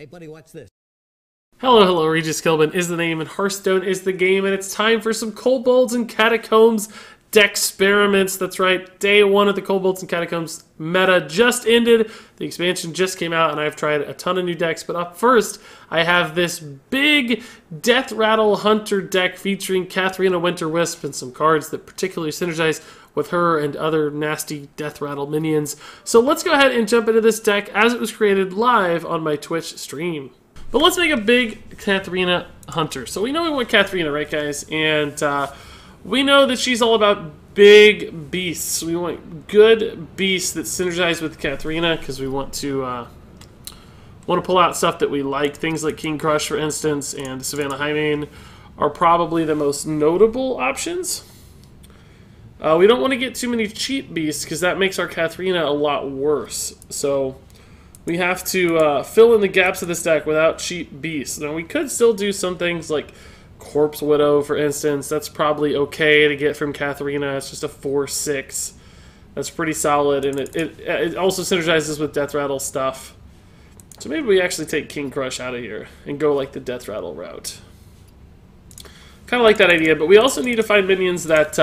Hey, buddy, watch this. Hello, hello, Regis Kilbin is the name, and Hearthstone is the game, and it's time for some Kobolds and Catacombs Decksperiments. That's right, day one of the Kobolds and Catacombs meta just ended. The expansion just came out, and I've tried a ton of new decks, but up first, I have this big Death Rattle Hunter deck featuring Kathrena Winter Wisp and some cards that particularly synergize with her and other nasty Death Rattle minions. So let's go ahead and jump into this deck as it was created live on my Twitch stream. But let's make a big Kathrena Hunter. So we know we want Kathrena, right, guys? And we know that she's all about big beasts. We want good beasts that synergize with Kathrena because we want to pull out stuff that we like. Things like King Crush, for instance, and Savannah Highmane are probably the most notable options. We don't want to get too many cheap beasts because that makes our Kathrena a lot worse. So we have to fill in the gaps of this deck without cheap beasts. Now, we could still do some things like Corpse Widow, for instance. That's probably okay to get from Kathrena. It's just a 4/6. That's pretty solid, and it also synergizes with Death Rattle stuff. So maybe we actually take King Crush out of here and go like the Death Rattle route. Kind of like that idea, but we also need to find minions that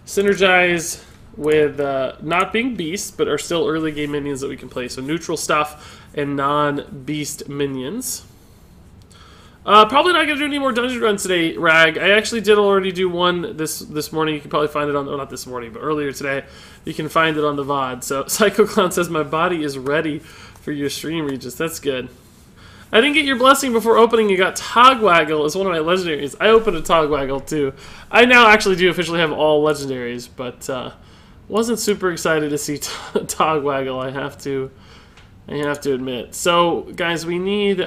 synergize with not being beasts, but are still early game minions that we can play. So neutral stuff and non-beast minions. Probably not going to do any more dungeon runs today, Rag. I actually did already do one this morning. You can probably find it on, not this morning, but earlier today. You can find it on the VOD. So Psycho Clown says, my body is ready for your stream, Regis. That's good. I didn't get your blessing before opening. You got Togwaggle as one of my legendaries. I opened a Togwaggle too. I now actually do officially have all legendaries, but wasn't super excited to see Togwaggle. I have to admit. So, guys, we need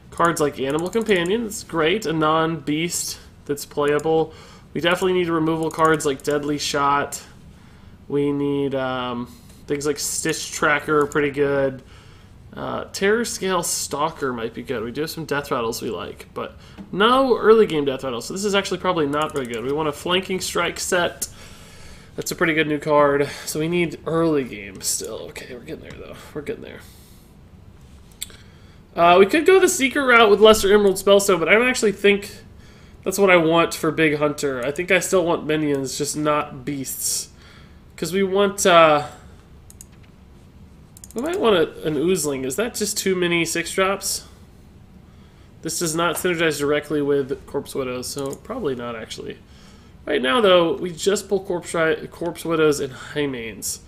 cards like Animal Companion. That's great. A non-beast that's playable. We definitely need removal cards like Deadly Shot. We need things like Stitch Tracker, pretty good. Terror Scale Stalker might be good. We do have some Death Rattles we like, but no early game Death Rattles. So this is actually probably not very good. We want a Flanking Strike set. That's a pretty good new card. So we need early game still. Okay, we're getting there though. We're getting there. We could go the Secret route with Lesser Emerald Spellstone, but I don't actually think that's what I want for Big Hunter. I think I still want minions, just not beasts. Because we want, we might want an Oozling. Is that just too many 6-drops? This does not synergize directly with Corpse Widows, so probably not actually. Right now, though, we just pull Corpse Widows and Highmanes.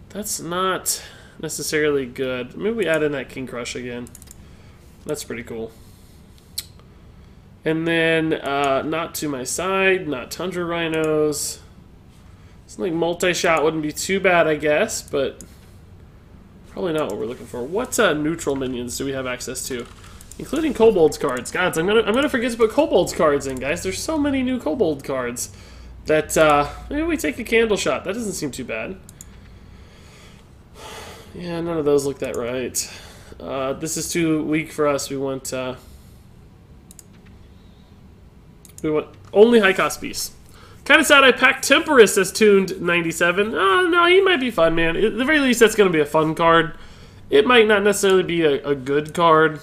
That's not necessarily good. Maybe we add in that King Crush again. That's pretty cool. And then, not to my side, not Tundra Rhinos. Something multi-shot wouldn't be too bad, I guess, but probably not what we're looking for. What neutral minions do we have access to? Including Kobolds cards. Gods, I'm gonna forget to put Kobolds cards in, guys. There's so many new Kobold cards that maybe we take a Candle Shot. That doesn't seem too bad. Yeah, none of those look that right. This is too weak for us. We want only high cost beasts. Kind of sad I packed Temperus as tuned 97. Oh, no, he might be fun, man. At the very least, that's going to be a fun card. It might not necessarily be a good card,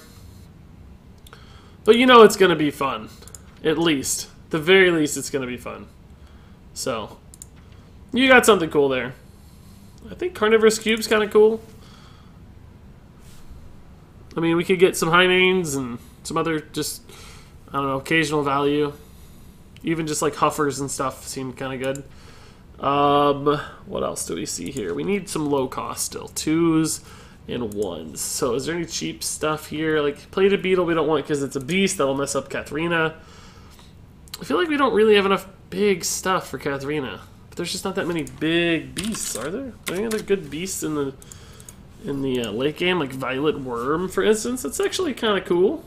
but you know it's going to be fun. At least. At the very least, it's going to be fun. So, you got something cool there. I think Carnivorous Cube's kind of cool. I mean, we could get some Highmanes and some other just, I don't know, occasional value. Even just like Huffers and stuff seem kind of good. What else do we see here? We need some low cost still. 2s and 1s. So is there any cheap stuff here? Like Plated Beetle we don't want because it's a beast. That'll mess up Kathrena. I feel like we don't really have enough big stuff for Kathrena. But there's just not that many big beasts, are there? Are there any other good beasts in the late game? Like Violet Worm, for instance? That's actually kind of cool.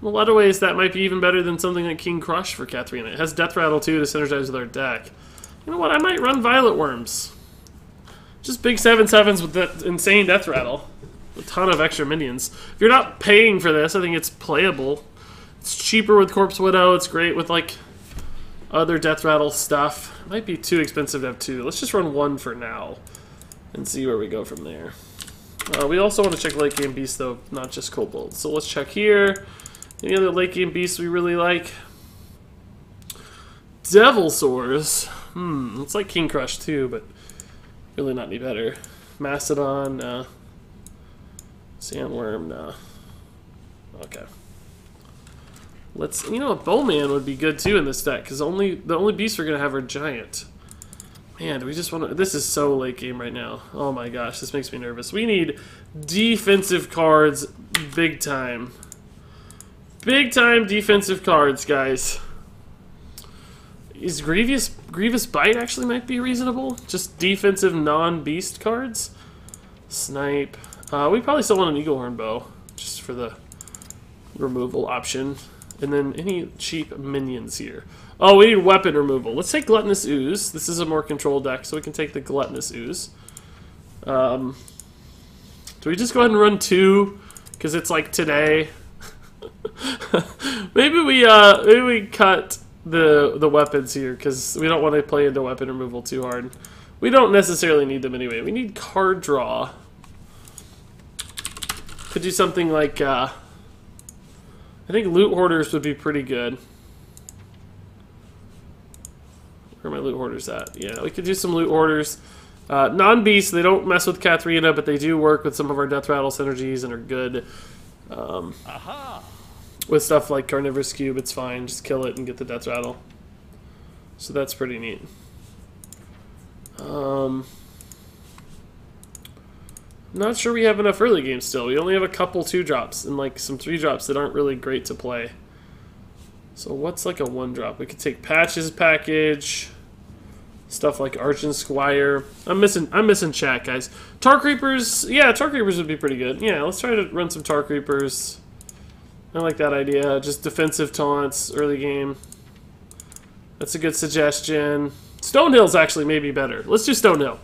In a lot of ways, that might be even better than something like King Crush for Kathrena. It has Death Rattle, too, to synergize with our deck. You know what? I might run Violet Worms. Just big 7/7s with that insane Death Rattle. A ton of extra minions. If you're not paying for this, I think it's playable. It's cheaper with Corpse Widow. It's great with, like, other Death Rattle stuff. It might be too expensive to have 2. Let's just run 1 for now and see where we go from there. We also want to check late game beasts though, not just kobolds. So let's check here. Any other late game beasts we really like? Devilsaurs. It's like King Crush too, but really not any better. Mastodon, no. Sandworm, no. Okay. Let's, you know, a Bowman would be good too in this deck, because the only beasts we're gonna have are giant. Man, do we just want to... This is so late game right now. Oh my gosh, this makes me nervous. We need defensive cards big time. Big time defensive cards, guys. Is Grievous Bite actually might be reasonable? Just defensive non-beast cards? Snipe. We probably still want an Eaglehorn Bow, just for the removal option. And then any cheap minions here. Oh, we need weapon removal. Let's take Gluttonous Ooze. This is a more controlled deck, so we can take the Gluttonous Ooze. Do we just go ahead and run 2? Because it's like today. maybe we cut the weapons here, because we don't want to play into weapon removal too hard. We don't necessarily need them anyway. We need card draw. Could do something like... I think Loot Hoarders would be pretty good. Where are my Loot Hoarders at? Yeah, we could do some Loot Hoarders. Non-beasts, they don't mess with Kathrena, but they do work with some of our Death Rattle synergies and are good. With stuff like Carnivorous Cube, it's fine. Just kill it and get the Death Rattle. So that's pretty neat. Not sure we have enough early game still. We only have a couple 2-drops and like some 3-drops that aren't really great to play. So what's like a 1-drop? We could take Patches package, stuff like Arch and Squire. I'm missing chat, guys. Tar Creepers, yeah, Tar Creepers would be pretty good. Yeah, let's try to run some Tar Creepers. I like that idea. Just defensive taunts early game. That's a good suggestion. Stonehill's actually maybe better. Let's do Stonehill.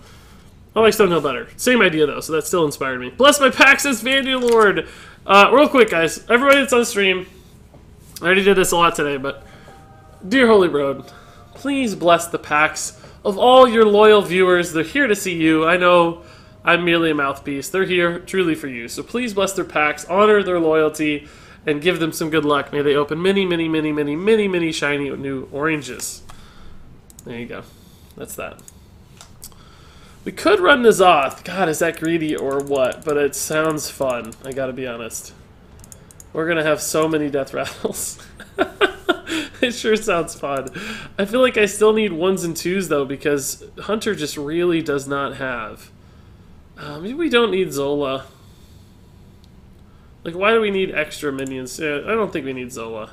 I like Stonehill better. Same idea though, so that still inspired me. Bless my pack, says Vandalord. Real quick, guys. Everybody that's on stream, I already did this a lot today, but dear Holy Road, please bless the packs of all your loyal viewers. They're here to see you. I know I'm merely a mouthpiece. They're here truly for you. So please bless their packs, honor their loyalty, and give them some good luck. May they open many, many, many, many, many, many shiny new oranges. There you go. That's that. We could run N'Zoth. God, is that greedy or what? But it sounds fun, I gotta be honest. We're gonna have so many Death Rattles. It sure sounds fun. I feel like I still need 1s and 2s though, because Hunter just really does not have. Maybe we don't need Zola. Like, why do we need extra minions? Yeah, I don't think we need Zola.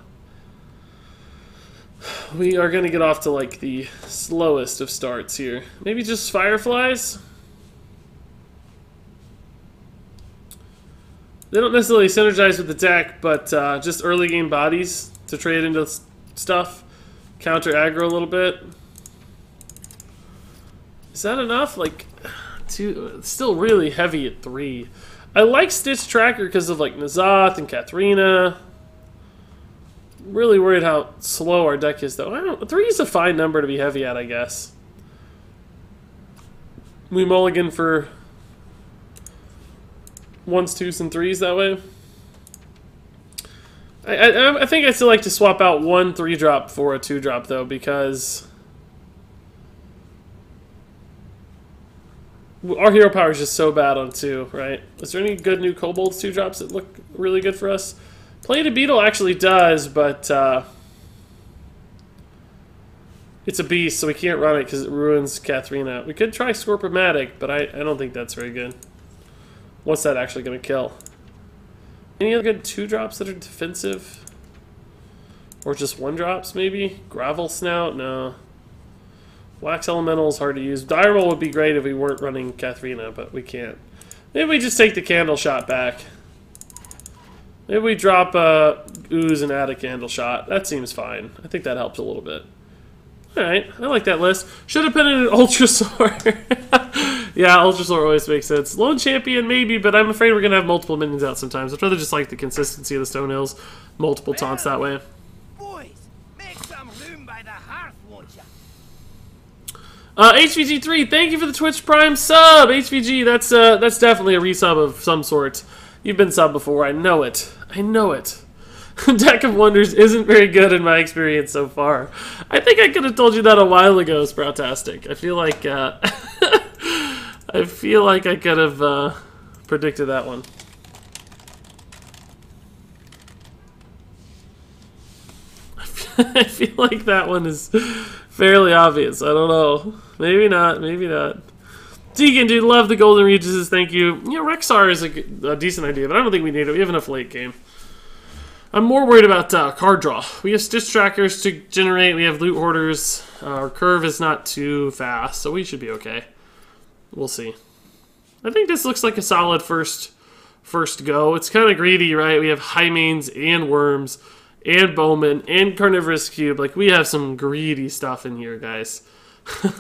We are going to get off to, like, the slowest of starts here. Maybe just Fireflies? They don't necessarily synergize with the deck, but just early game bodies to trade into stuff. Counter aggro a little bit. Is that enough? Like, it's still really heavy at 3. I like Stitch Tracker because of, like, N'Zoth and Kathrena. Really worried how slow our deck is, though. 3 is a fine number to be heavy at, I guess. We mulligan for 1s, 2s, and 3s that way. I think I still like to swap out 1 3-drop for a 2-drop, though, because our hero power is just so bad on 2, right? Is there any good new kobolds 2-drops that look really good for us? Plated Beetle actually does, but it's a beast, so we can't run it because it ruins Kathrena. We could try Scorpomatic, but I don't think that's very good. What's that actually going to kill? Any other good 2-drops that are defensive? Or just 1-drops, maybe? Gravel Snout? No. Wax Elemental is hard to use. Direwolf would be great if we weren't running Kathrena, but we can't. Maybe we just take the Candle Shot back. Maybe we drop Ooze and add a Candle Shot. That seems fine. I think that helps a little bit. Alright, I like that list. Should have put in an Ultrasaur. Yeah, Ultrasaur always makes sense. Lone Champion, maybe, but I'm afraid we're going to have multiple minions out sometimes. I'd rather just like the consistency of the Stonehills. Multiple taunts that way. Boys, make some room by the hearth, won't ya? HVG3, thank you for the Twitch Prime sub. HVG, that's definitely a resub of some sort. You've been sub before, I know it. I know it. Deck of Wonders isn't very good in my experience so far. I think I could have told you that a while ago, Sproutastic. I feel like I could have predicted that one. I feel like that one is fairly obvious. I don't know. Maybe not. Maybe not. Deegan, dude, love the Golden Regises. Thank you. Yeah, Rexar is a decent idea, but I don't think we need it. We have enough late game. I'm more worried about card draw. We have Stitch Trackers to generate. We have Loot Hoarders. Our curve is not too fast, so we should be okay. We'll see. I think this looks like a solid first go. It's kind of greedy, right? We have Hymanes and Worms and Bowman and Carnivorous Cube. Like, we have some greedy stuff in here, guys.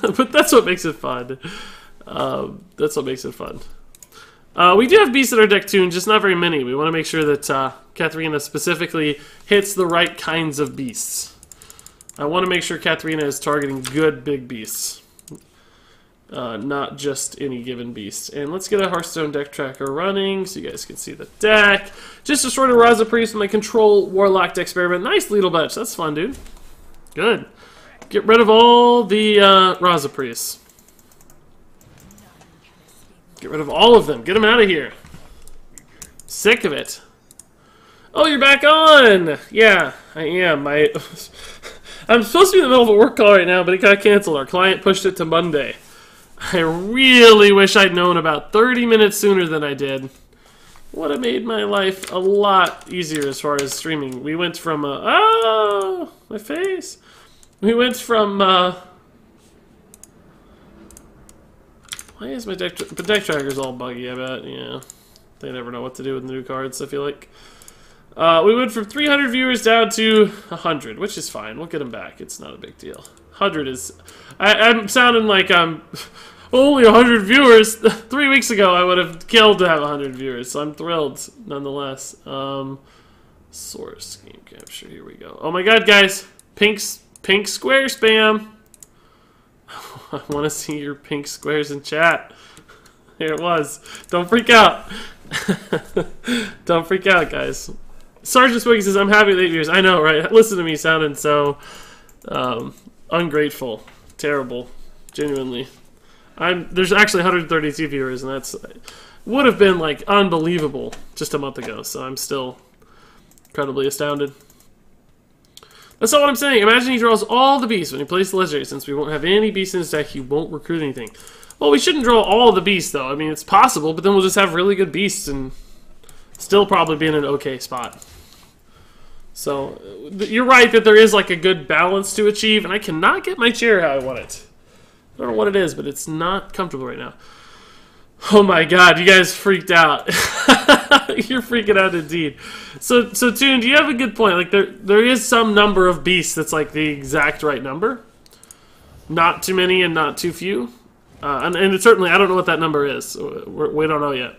But that's what makes it fun. That's what makes it fun. We do have beasts in our deck too, and just not very many. We want to make sure that Kathrena specifically hits the right kinds of beasts. I want to make sure Kathrena is targeting good big beasts. Not just any given beast. And let's get a Hearthstone deck tracker running so you guys can see the deck. Just a sort of Raza Priest with my Control Warlock Decksperiment. Nice Leadle Batch. That's fun, dude. Good. Get rid of all the Raza Priests. Get rid of all of them. Get them out of here. Sick of it. Oh, you're back on! Yeah, I am. I'm supposed to be in the middle of a work call right now, but it got canceled. Our client pushed it to Monday. I really wish I'd known about 30 minutes sooner than I did. Would have made my life a lot easier as far as streaming. We went from, oh, my face. We went from, why is my deck tracker's all buggy, I bet, yeah. They never know what to do with the new cards, I feel like. We went from 300 viewers down to 100, which is fine. We'll get them back. It's not a big deal. 100 is... I'm sounding like I'm only 100 viewers. 3 weeks ago, I would have killed to have 100 viewers, so I'm thrilled nonetheless. Source game capture. Here we go. Oh my god, guys. Pink square spam. I want to see your pink squares in chat. Here it was. Don't freak out. Don't freak out, guys. Sergeant Swiggy says, I'm happy with 8 viewers. I know, right? Listen to me sounding so ungrateful. Terrible. Genuinely. There's actually 132 viewers, and that's would have been, like, unbelievable just a month ago, so I'm still incredibly astounded. That's not what I'm saying. Imagine he draws all the beasts when he plays the legendary. Since we won't have any beasts in his deck, he won't recruit anything. Well, we shouldn't draw all the beasts, though. I mean, it's possible, but then we'll just have really good beasts and still probably be in an okay spot. So, you're right that there is, like, a good balance to achieve, and I cannot get my chair how I want it. I don't know what it is, but it's not comfortable right now. Oh my god, you guys freaked out. You're freaking out indeed. So Toon, do you have a good point? Like, there is some number of beasts that's, like, the exact right number. Not too many and not too few. And it certainly, I don't know what that number is. We don't know yet.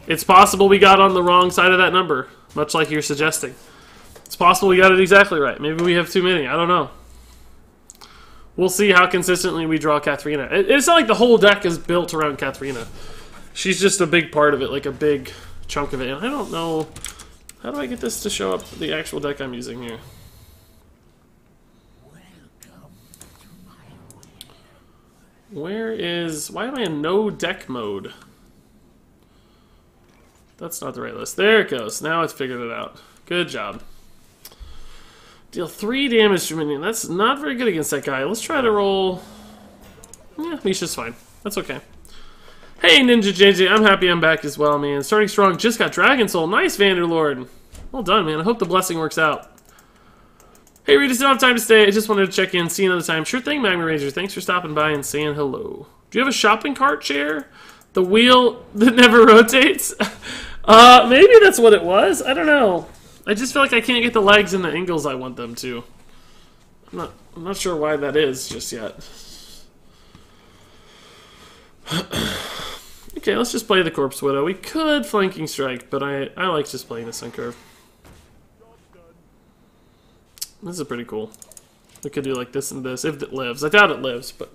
It's possible we got on the wrong side of that number, much like you're suggesting. It's possible we got it exactly right. Maybe we have too many. I don't know. We'll see how consistently we draw Kathrena. It's not like the whole deck is built around Kathrena. She's just a big part of it, like a big chunk of it. And I don't know... How do I get this to show up the actual deck I'm using here? Where is... Why am I in no deck mode? That's not the right list. There it goes. Now it's figured it out. Good job. Deal 3 damage to minion. That's not very good against that guy. Let's try to roll... Yeah, Misha's fine. That's okay. Hey, Ninja JJ. I'm happy I'm back as well, man. Starting strong. Just got Dragon Soul. Nice, Vanderlord. Well done, man. I hope the blessing works out. Hey, Rita, still have time to stay. I just wanted to check in. See you another time. Sure thing, Magma Ranger. Thanks for stopping by and saying hello. Do you have a shopping cart chair? The wheel that never rotates? Maybe that's what it was. I don't know. I just feel like I can't get the legs and the angles I want them to. I'm not sure why that is just yet. Okay, let's just play the Corpse Widow. We could Flanking Strike, but I like just playing this on curve. This is pretty cool. We could do like this and this, if it lives. I doubt it lives, but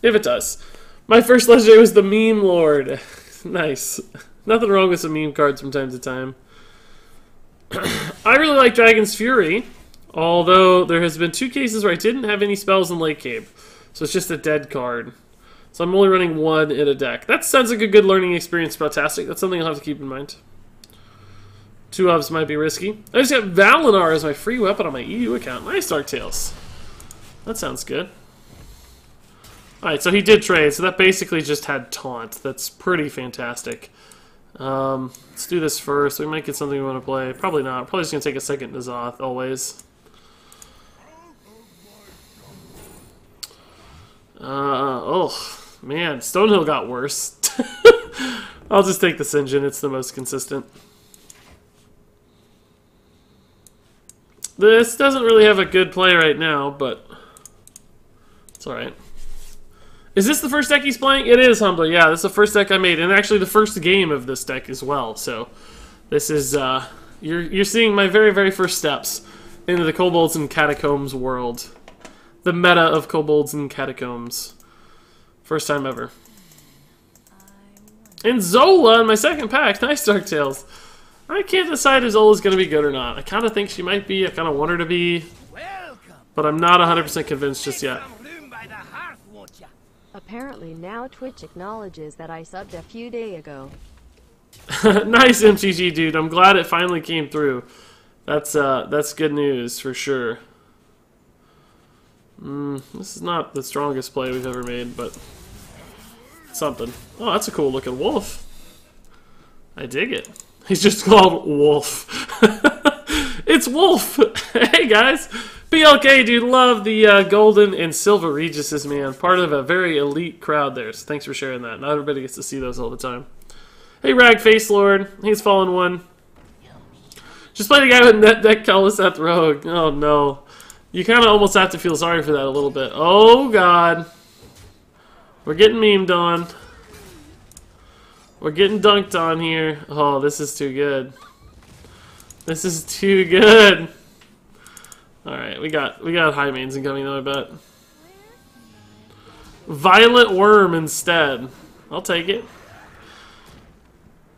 If it does. My first legendary was the Meme Lord. Nice. Nothing wrong with some meme cards from time to time. I really like Dragon's Fury, although there has been 2 cases where I didn't have any spells in late game. So it's just a dead card. So I'm only running 1 in a deck. That sounds like a good learning experience, Fantastic. That's something I'll have to keep in mind. 2 ofs might be risky. I just got Valinar as my free weapon on my EU account. Nice, Dark Tales. That sounds good. Alright, so he did trade, so that basically just had Taunt. That's pretty fantastic. Let's do this first. We might get something we want to play. Probably not. Probably just going to take a second N'Zoth, always. Oh, man. Stonehill got worse. I'll just take the Sinjin. It's the most consistent. This doesn't really have a good play right now, but it's alright. Is this the first deck he's playing? It is, Humbler. Yeah, this is the first deck I made, and actually the first game of this deck as well. So this is you're seeing my very, very first steps into the Kobolds and Catacombs world. The meta of Kobolds and Catacombs. First time ever. And Zola in my second pack. Nice, Dark Tales. I can't decide if Zola's going to be good or not. I kind of think she might be. I kind of want her to be. But I'm not 100% convinced just yet. Apparently now Twitch acknowledges that I subbed a few days ago. Nice, MTG dude. I'm glad it finally came through. That's good news for sure. This is not the strongest play we've ever made, but something. Oh, that's a cool looking wolf. I dig it. He's just called Wolf. It's Wolf. Hey guys. BLK, dude, love the golden and silver Regises, man. Part of a very elite crowd there, so thanks for sharing that. Not everybody gets to see those all the time. Hey, Rag Face Lord. He's fallen 1. Just play the guy with net deck Kalaseth Rogue. Oh, no. You kind of almost have to feel sorry for that a little bit. Oh, God. We're getting memed on. We're getting dunked on here. Oh, this is too good. This is too good. Alright, we got high mains incoming though, I bet. Violet Worm instead. I'll take it.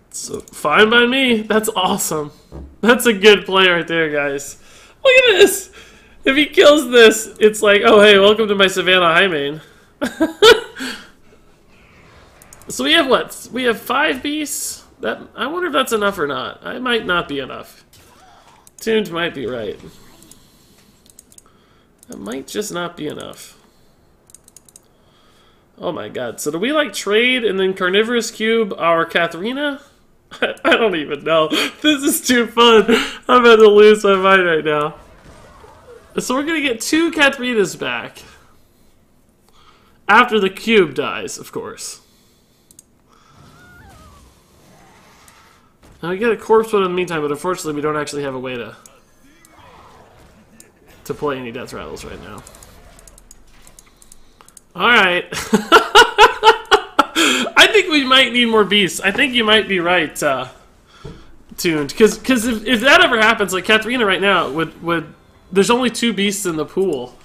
So fine by me. That's awesome. That's a good play right there, guys. Look at this! If he kills this, it's like, oh hey, welcome to my Savannah high main. So we have what? We have 5 beasts? I wonder if that's enough or not. It might not be enough. Tuned might be right. That might just not be enough. Oh my god. So do we like trade and then Carnivorous Cube our Kathrena? I don't even know. This is too fun. I'm about to lose my mind right now. So we're going to get 2 Kathrenas back. After the cube dies, of course. Now we get a corpse one in the meantime, but unfortunately we don't actually have a way to play any death rattles right now. Alright. I think we might need more beasts. I think you might be right, Tuned. Because if that ever happens, like Kathrena right now, there's only 2 beasts in the pool.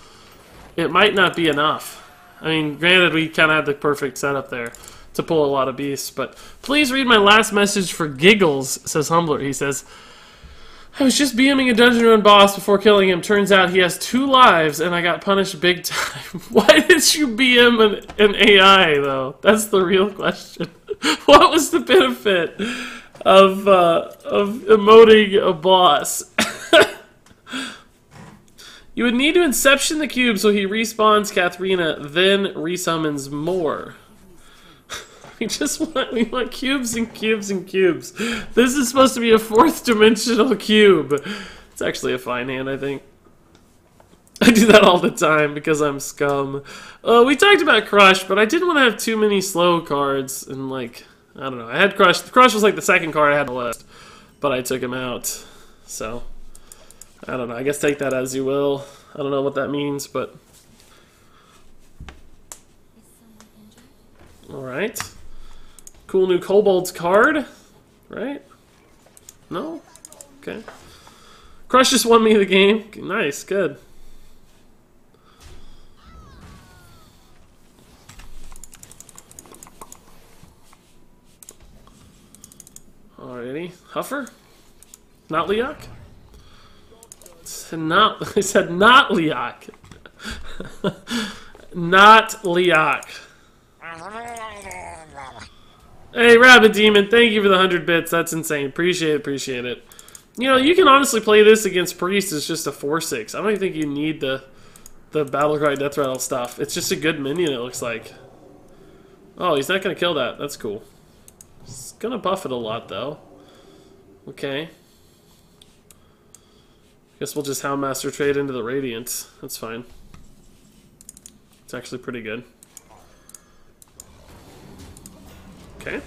It might not be enough. I mean, granted, we kind of had the perfect setup there to pull a lot of beasts, but please read my last message for giggles, says Humbler. He says, I was just BMing a dungeon run boss before killing him. Turns out he has 2 lives, and I got punished big time. Why did you BM an AI, though? That's the real question. What was the benefit of emoting a boss? You would need to Inception the cube so he respawns Kathrena, then resummons more. We want cubes and cubes and cubes. This is supposed to be a 4th dimensional cube. It's actually a fine hand, I think. I do that all the time because I'm scum. We talked about Crush, but I didn't want to have too many slow cards. And like, I don't know. I had Crush. Crush was like the second card I had on the list. But I took him out. So, I don't know. I guess take that as you will. I don't know what that means, but... Alright. Cool new Kobolds card, right? No? Okay. Crush just won me the game. Nice, good. Huffer? Not Leok? I said not Leok. Not Leok. Hey, Rabbit Demon, thank you for the 100 bits. That's insane. Appreciate it, appreciate it. You know, you can honestly play this against Priest as just a 4-6. I don't even think you need the Battlecry Death Rattle stuff. It's just a good minion, it looks like. Oh, he's not going to kill that. That's cool. He's going to buff it a lot, though. Okay. Guess we'll just Houndmaster trade into the Radiant. That's fine. It's actually pretty good. Okay.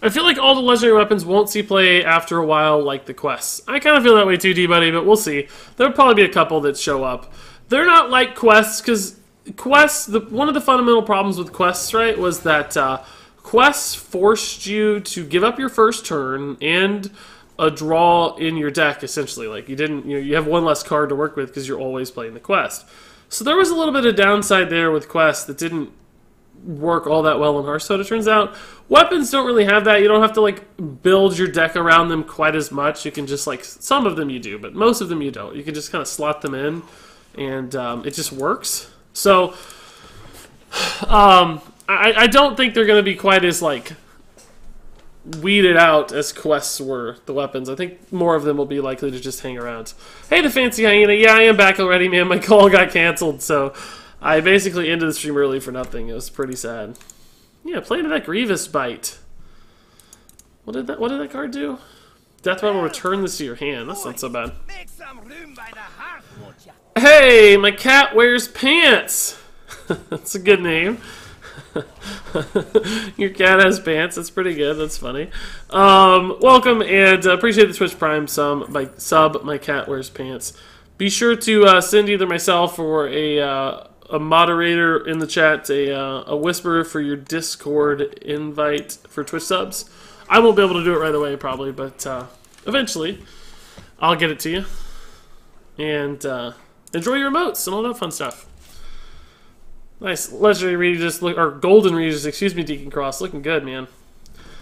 I feel like all the legendary weapons won't see play after a while like the quests. I kind of feel that way too, D-Buddy, but we'll see. There'll probably be a couple that show up. They're not like quests, because quests, one of the fundamental problems with quests, right, was that quests forced you to give up your first turn and a draw in your deck, essentially. Like, you have one less card to work with because you're always playing the quest. So there was a little bit of downside there with quests that didn't work all that well in Hearthstone, it turns out. Weapons don't really have that. You don't have to, like, build your deck around them quite as much. You can just, like, some of them you do, but most of them you don't. You can just kind of slot them in, and it just works. So, I don't think they're going to be quite as, like, weeded out as quests were, the weapons. I think more of them will be likely to just hang around. Hey, the Fancy Hyena. Yeah, I am back already, man. My call got canceled, so I basically ended the stream early for nothing. It was pretty sad. Yeah, playing that Grievous Bite. What did that card do? Death Rattle will return this to your hand. That's not so bad. Hey, my cat wears pants. That's a good name. Your cat has pants. That's pretty good. That's funny. Welcome, and appreciate the Twitch Prime sub. My cat wears pants. Be sure to send either myself or a moderator in the chat a whisper for your Discord invite for Twitch subs. I won't be able to do it right away, probably, but eventually I'll get it to you. And enjoy your emotes and all that fun stuff. Nice. Legendary Regis, or Golden Regis, excuse me, Deacon Cross. Looking good, man.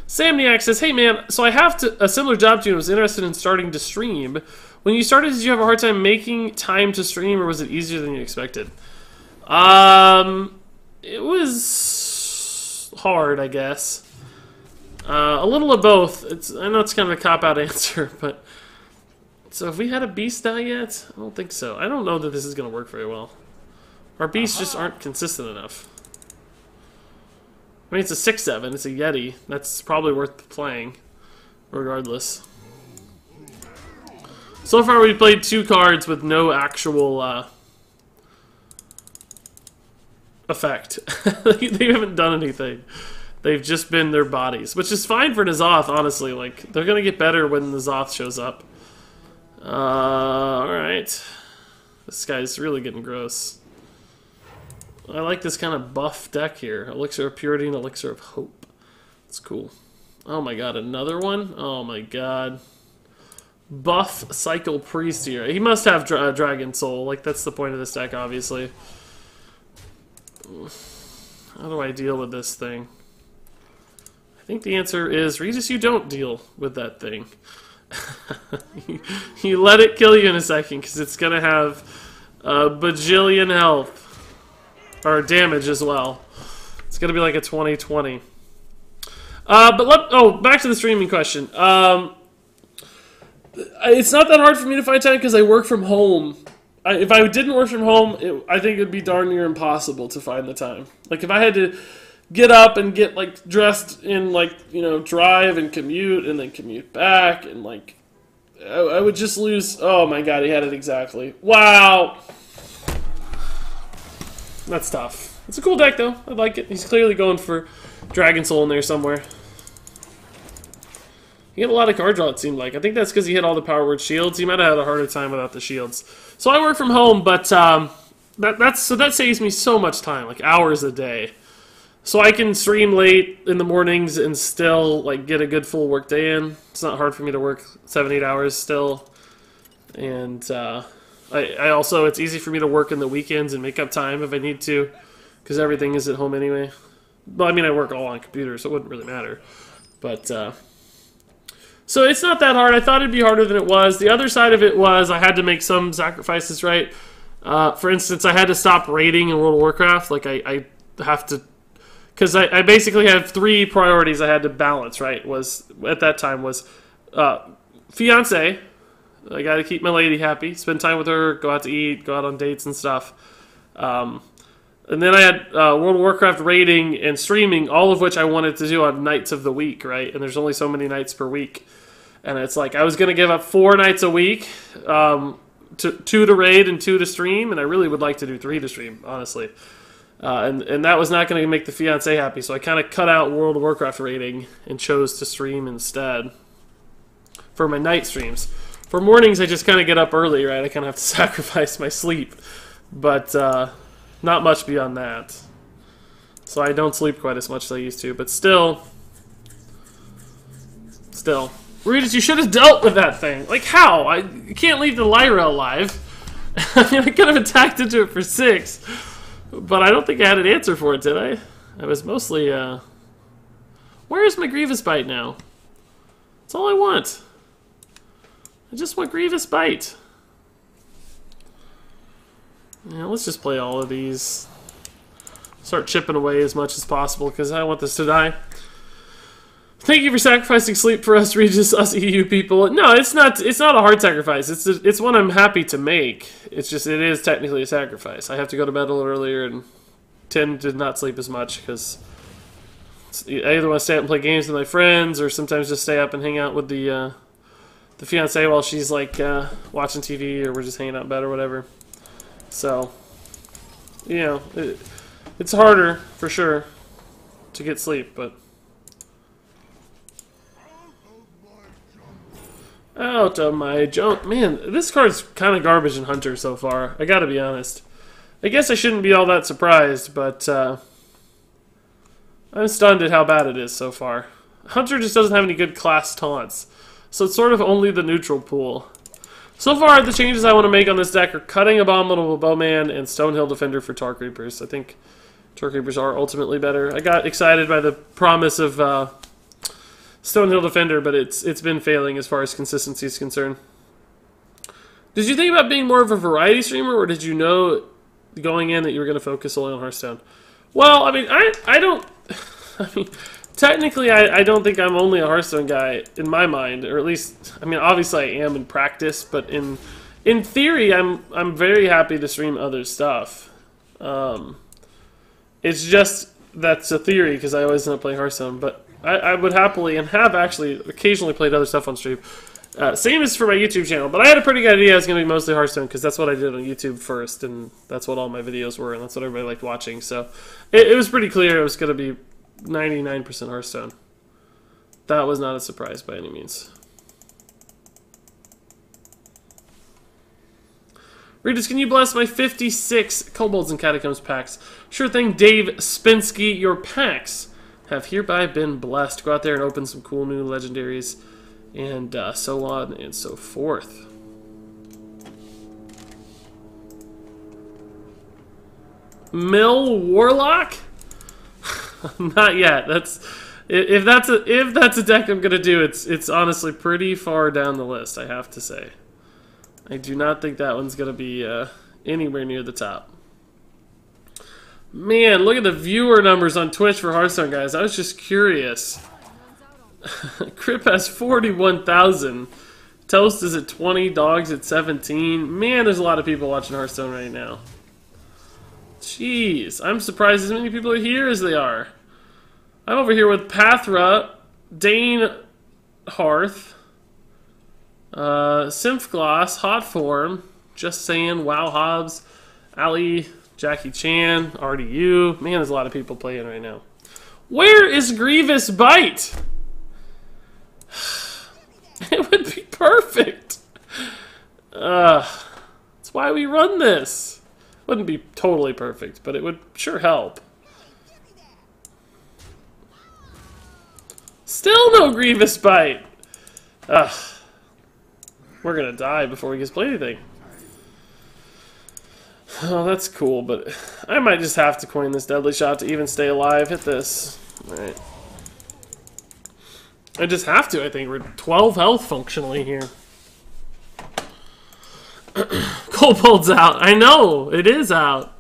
Samniac says, hey, man, so I have a similar job to you and was interested in starting to stream. When you started, did you have a hard time making time to stream, or was it easier than you expected? It was hard, I guess. A little of both. I know it's kind of a cop-out answer, but... So have we had a beast die yet? I don't think so. I don't know that this is going to work very well. Our beasts just aren't consistent enough. I mean, it's a 6/7. It's a Yeti. That's probably worth playing, regardless. So far, we've played 2 cards with no actual effect. They haven't done anything. They've just been their bodies, which is fine for N'Zoth, honestly. Like, they're gonna get better when N'Zoth shows up. Alright. This guy's really getting gross. I like this kind of buff deck here. Elixir of Purity and Elixir of Hope. It's cool. Oh my god, another one? Oh my god. Buff Cycle Priest here. He must have Dragon Soul. Like, that's the point of this deck, obviously. How do I deal with this thing? I think the answer is, Regis, you don't deal with that thing. You let it kill you in a second, because it's going to have a bajillion health. Or damage as well. It's going to be like a 20/20. Back to the streaming question. It's not that hard for me to find time because I work from home. If I didn't work from home, I think it would be darn near impossible to find the time. Like, if I had to get up and get, like, dressed in, like, you know, drive and then commute back, and, like, I would just lose... Oh, my God, he had it exactly. Wow! That's tough. It's a cool deck, though. I like it. He's clearly going for Dragon Soul in there somewhere. He had a lot of card draw, it seemed like. I think that's because he hit all the power word shields. He might have had a harder time without the shields. So I work from home, but that saves me so much time, like hours a day. So I can stream late in the mornings and still, like, get a good full work day in. It's not hard for me to work 7-8 hours still. And I also, it's easy for me to work in the weekends and make up time if I need to, because everything is at home anyway. Well, I mean, I work all on computers, so it wouldn't really matter. But So it's not that hard. I thought it'd be harder than it was. The other side of it was I had to make some sacrifices, right? For instance, I had to stop raiding in World of Warcraft. Like, I have to... Because I basically had 3 priorities I had to balance, right? At that time was fiance. I got to keep my lady happy, spend time with her, go out to eat, go out on dates and stuff. And then I had World of Warcraft raiding and streaming, all of which I wanted to do on nights of the week, right? And there's only so many nights per week. And it's like I was going to give up 4 nights a week, 2 to raid and 2 to stream, and I really would like to do 3 to stream, honestly. And that was not going to make the fiance happy, so I kind of cut out World of Warcraft raiding and chose to stream instead for my night streams. For mornings, I just kind of get up early, right? I kind of have to sacrifice my sleep, but not much beyond that. So I don't sleep quite as much as I used to, but still. Regis, you should have dealt with that thing. Like, how? You can't leave the Lyra alive. I mean, I could have attacked into it for 6. But I don't think I had an answer for it, did I? I was mostly, Where's my Grievous Bite now? That's all I want. I just want Grievous Bite. Yeah, let's just play all of these. Start chipping away as much as possible, because I want this to die. Thank you for sacrificing sleep for us, Regis, us EU people. No, it's not a hard sacrifice. It's one I'm happy to make. It's just, it is technically a sacrifice. I have to go to bed a little earlier and tend to not sleep as much because I either want to stay up and play games with my friends or sometimes just stay up and hang out with the fiance while she's like watching TV or we're just hanging out in bed or whatever. So, you know, it's harder for sure to get sleep, but out of my junk. Man, this card's kind of garbage in Hunter so far. I gotta be honest. I guess I shouldn't be all that surprised, but I'm stunned at how bad it is so far. Hunter just doesn't have any good class taunts, so it's sort of only the neutral pool. So far, the changes I want to make on this deck are cutting Abominable Bowman and Stonehill Defender for Tar Creepers. I think Tar Creepers are ultimately better. I got excited by the promise of Stonehill Defender, but it's been failing as far as consistency is concerned. Did you think about being more of a variety streamer, or did you know going in that you were going to focus only on Hearthstone? Well, I mean, I don't... I mean, technically, I don't think I'm only a Hearthstone guy in my mind, or at least, I mean, obviously I am in practice, but in theory, I'm very happy to stream other stuff. It's just that's a theory because I always end up playing Hearthstone, but I would happily and have actually occasionally played other stuff on stream. Same as for my YouTube channel, but I had a pretty good idea it was going to be mostly Hearthstone because that's what I did on YouTube first, and that's what all my videos were, and that's what everybody liked watching. So it was pretty clear it was going to be 99% Hearthstone. That was not a surprise by any means. Regis, can you bless my 56 Kobolds and Catacombs packs? Sure thing, Dave Spinsky. Your packs have hereby been blessed. Go out there and open some cool new legendaries and so on and so forth. Mill Warlock? Not yet. If that's a deck I'm gonna do, it's honestly pretty far down the list, I have to say. I do not think that one's gonna be anywhere near the top. Man, look at the viewer numbers on Twitch for Hearthstone, guys. I was just curious. Crip has 41,000. Toast is at 20. Dogs at 17. Man, there's a lot of people watching Hearthstone right now. Jeez, I'm surprised as many people are here as they are. I'm over here with Pathra, Dane Hearth, Symphgloss, Hot Form, Just Saying, Wow Hobbs, Ali, Jackie Chan, RDU. Man, there's a lot of people playing right now. Where is Grievous Bite? It would be perfect. That's why we run this. Wouldn't be totally perfect, but it would sure help. Still no Grievous Bite. Ugh. We're gonna die before we get to play anything. Oh, that's cool, but I might just have to coin this Deadly Shot to even stay alive. Hit this. Alright. I just have to, I think. We're 12 health functionally here. Kobold's out. I know, it is out.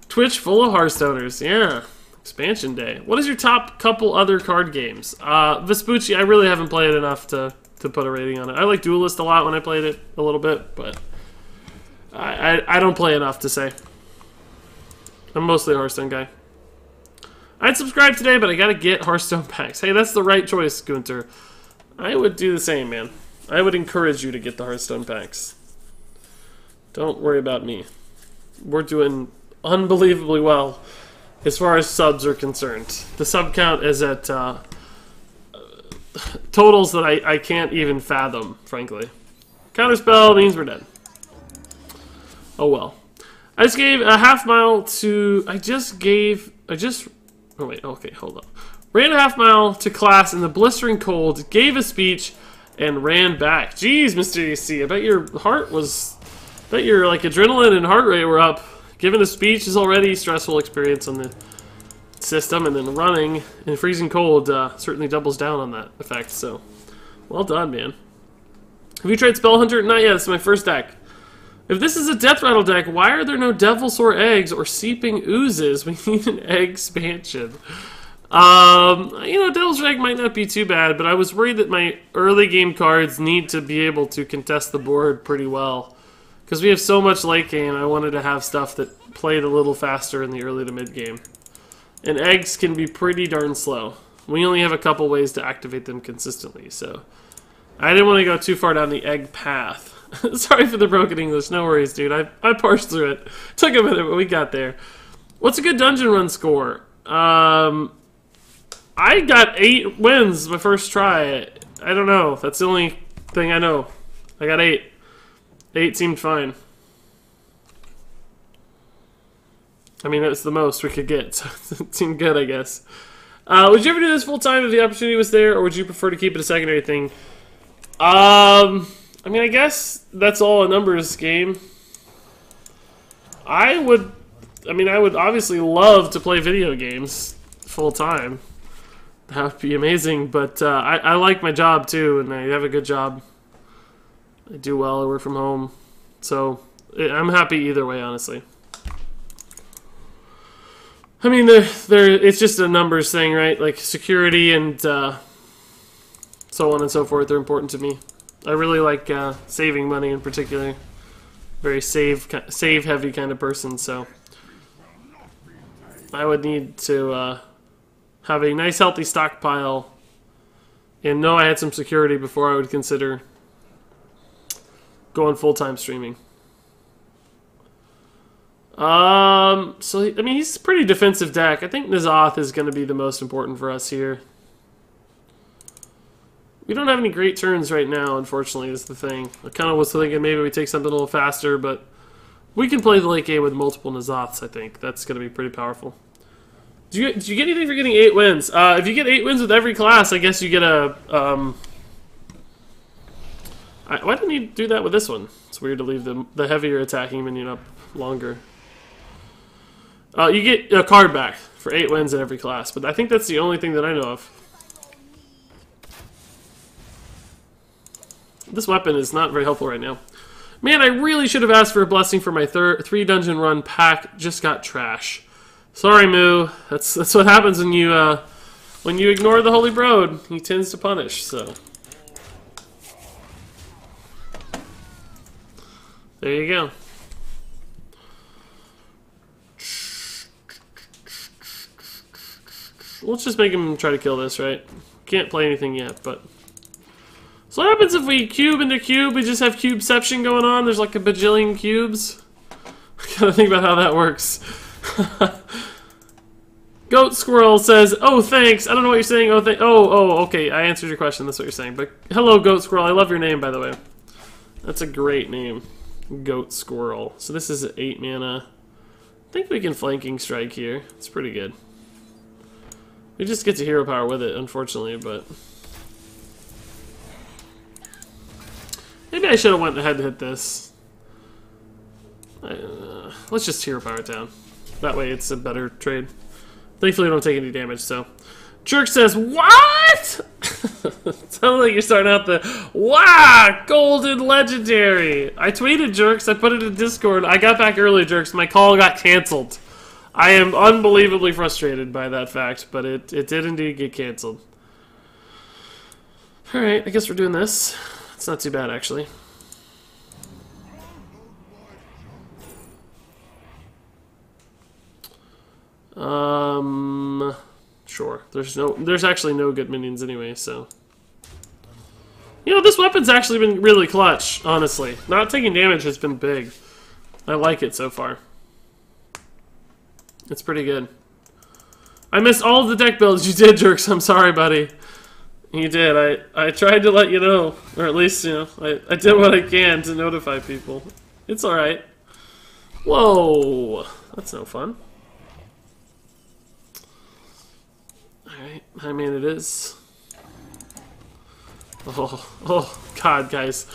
Twitch full of Hearthstoners. Yeah. Expansion day. What is your top couple other card games? Vespucci, I really haven't played enough to put a rating on it. I like Duelist a lot when I played it a little bit, but I don't play enough to say. I'm mostly a Hearthstone guy. I'd subscribe today, but I gotta get Hearthstone packs. Hey, that's the right choice, Gunter. I would do the same, man. I would encourage you to get the Hearthstone packs. Don't worry about me. We're doing unbelievably well as far as subs are concerned. The sub count is at totals that I can't even fathom, frankly. Counterspell means we're dead. Oh well. I just gave a half mile to... Oh wait, okay, hold on. Ran a half mile to class in the blistering cold, gave a speech, and ran back. Jeez, Mr. AC, I bet your heart was... I bet your like adrenaline and heart rate were up. Giving a speech is already a stressful experience on the system, and then running in freezing cold certainly doubles down on that effect, so... Well done, man. Have you tried Spell Hunter? Not yet, it's my first deck. If this is a Death Rattle deck, why are there no Devilsaur eggs or Seeping Oozes? We need an egg expansion. You know, Devil's Egg might not be too bad, but I was worried that my early game cards need to be able to contest the board pretty well. Because we have so much late game, I wanted to have stuff that played a little faster in the early to mid game. And eggs can be pretty darn slow. We only have a couple ways to activate them consistently, so... I didn't want to go too far down the egg path. Sorry for the broken English, no worries, dude. I parsed through it. Took a minute, but we got there. What's a good dungeon run score? I got 8 wins my first try. I don't know. That's the only thing I know. I got 8. 8 seemed fine. I mean, that's the most we could get, so it seemed good, I guess. Would you ever do this full time if the opportunity was there, or would you prefer to keep it a secondary thing? I mean, I guess that's all a numbers game. I would obviously love to play video games full time. That would be amazing, but I like my job too, and I have a good job. I do well, I work from home. So, I'm happy either way, honestly. I mean, it's just a numbers thing, right? Like, security and so on and so forth are important to me. I really like saving money in particular. Very save-heavy kind of person, so... I would need to have a nice, healthy stockpile and know I had some security before I would consider going full-time streaming. So, I mean, he's a pretty defensive deck. I think N'Zoth is going to be the most important for us here. We don't have any great turns right now, unfortunately, is the thing. I kind of was thinking maybe we take something a little faster, but we can play the late game with multiple N'Zoths, I think. That's going to be pretty powerful. Did you get anything for getting 8 wins? If you get 8 wins with every class, I guess you get a... why didn't you do that with this one? It's weird to leave the heavier attacking minion up longer. You get a card back for 8 wins in every class, but I think that's the only thing that I know of. This weapon is not very helpful right now. Man, I really should have asked for a blessing for my 3 dungeon run pack. Just got trash. Sorry, Moo. That's what happens when you ignore the Holy Brood. He tends to punish, so... There you go. Let's just make him try to kill this, right? Can't play anything yet, but... So what happens if we cube into cube? We just have cubeception going on? There's like a bajillion cubes? I gotta think about how that works. Goat Squirrel says, "Oh, thanks. I don't know what you're saying. Oh, okay. I answered your question. That's what you're saying. But hello, Goat Squirrel. I love your name, by the way. That's a great name. Goat Squirrel. So this is 8 mana. I think we can Flanking Strike here. It's pretty good. We just get to hero power with it, unfortunately, but... Maybe I should have went ahead to hit this. Let's just hero power it down. That way it's a better trade. Thankfully we don't take any damage, so... Jerk says, "What?" Sounds like you're starting out the wow, golden legendary. I tweeted Jerks. I put it in Discord. I got back early, Jerks. My call got canceled. I am unbelievably frustrated by that fact, but it did indeed get canceled. All right, I guess we're doing this. It's not too bad actually. Sure. There's actually no good minions anyway, so. You know, this weapon's actually been really clutch, honestly. Not taking damage has been big. I like it so far. It's pretty good. I missed all of the deck builds you did, Jerks. I'm sorry, buddy. You did. I tried to let you know, or at least, you know, I did what I can to notify people. It's alright. Whoa. That's no fun. Alright, I mean it is. Oh, God, guys.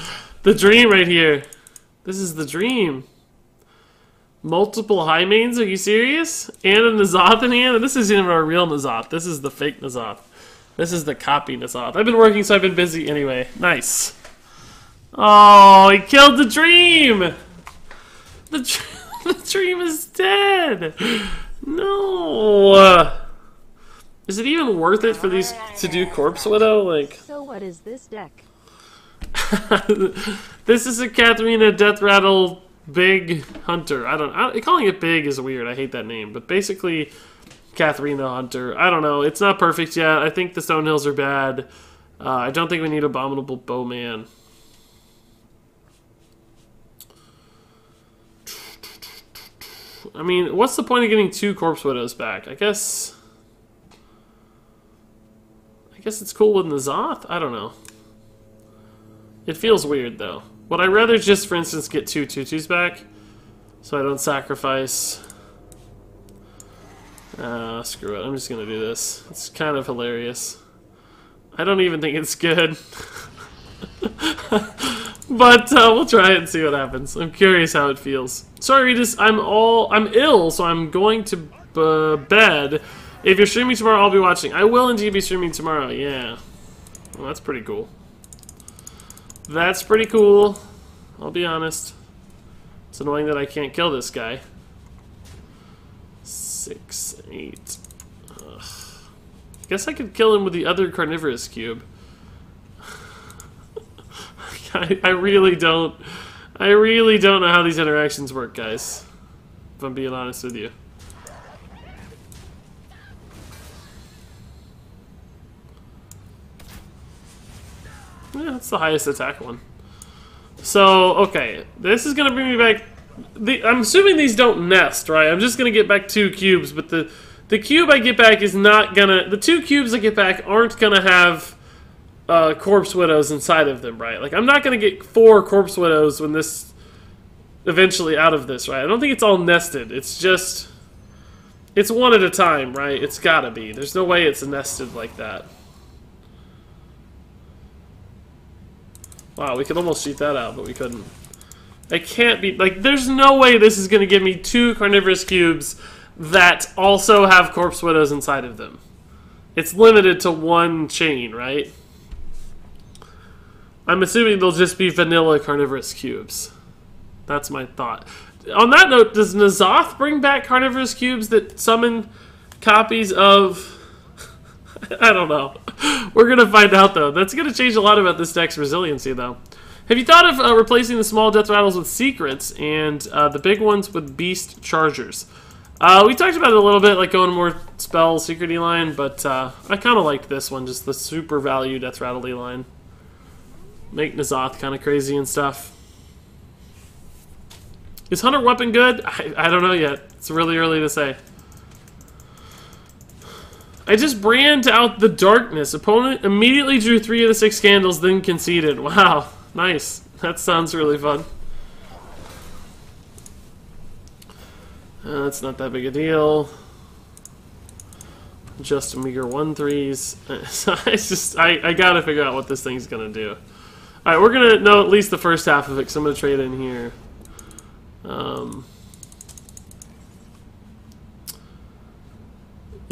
The dream right here. This is the dream. Multiple high mains? Are you serious? And a N'Zoth in hand? This isn't even our real N'Zoth. This is the fake N'Zoth. This is the copy N'Zoth. I've been working, so I've been busy anyway. Nice. Oh, he killed the dream! The dream is dead! No! Is it even worth it for these to do Corpse Widow? Like, So what is this deck? this is a Kathrena Death Rattle Big Hunter. Calling it big is weird. I hate that name. But basically, Kathrena Hunter. I don't know. It's not perfect yet. I think the Stonehills are bad. I don't think we need Abominable Bowman. I mean, what's the point of getting 2 Corpse Widows back? I guess it's cool with N'Zoth? I don't know. It feels weird, though. Would I rather just, for instance, get 2 2/2s back? So I don't sacrifice... screw it. I'm just gonna do this. It's kind of hilarious. I don't even think it's good. But we'll try it and see what happens. I'm curious how it feels. Sorry, Regis. I'm ill, so I'm going to bed. If you're streaming tomorrow, I'll be watching. I will indeed be streaming tomorrow, yeah. Well, that's pretty cool. That's pretty cool. I'll be honest. It's annoying that I can't kill this guy. 6, 8. Ugh. Guess I could kill him with the other carnivorous cube. I really don't know how these interactions work, guys. If I'm being honest with you. Yeah, that's the highest attack one. So, okay. This is going to bring me back... I'm assuming these don't nest, right? I'm just going to get back 2 cubes, but the cube I get back is not going to... The 2 cubes I get back aren't going to have Corpse Widows inside of them, right? Like, I'm not going to get 4 Corpse Widows when this... Eventually out of this, right? I don't think it's all nested. It's just... It's one at a time, right? It's got to be. There's no way it's nested like that. Wow, we could almost cheat that out, but we couldn't. I can't be... Like, there's no way this is going to give me 2 carnivorous cubes that also have Corpse Widows inside of them. It's limited to 1 chain, right? I'm assuming they'll just be vanilla carnivorous cubes. That's my thought. On that note, does N'Zoth bring back carnivorous cubes that summon copies of... I don't know. We're going to find out, though. That's going to change a lot about this deck's resiliency, though. Have you thought of replacing the small death rattles with secrets and the big ones with beast chargers? We talked about it a little bit, like going more spell secret-y line, but I kind of liked this one, just the super value death rattle-y line. Make N'Zoth kind of crazy and stuff. Is Hunter Weapon good? I don't know yet. It's really early to say. I just brand out the darkness. Opponent immediately drew 3 of the 6 candles, then conceded. Wow, nice. That sounds really fun. That's not that big a deal. Just a meager 1/3s. So I gotta figure out what this thing's gonna do. Alright, we're gonna know at least the first half of it, because I'm gonna trade in here.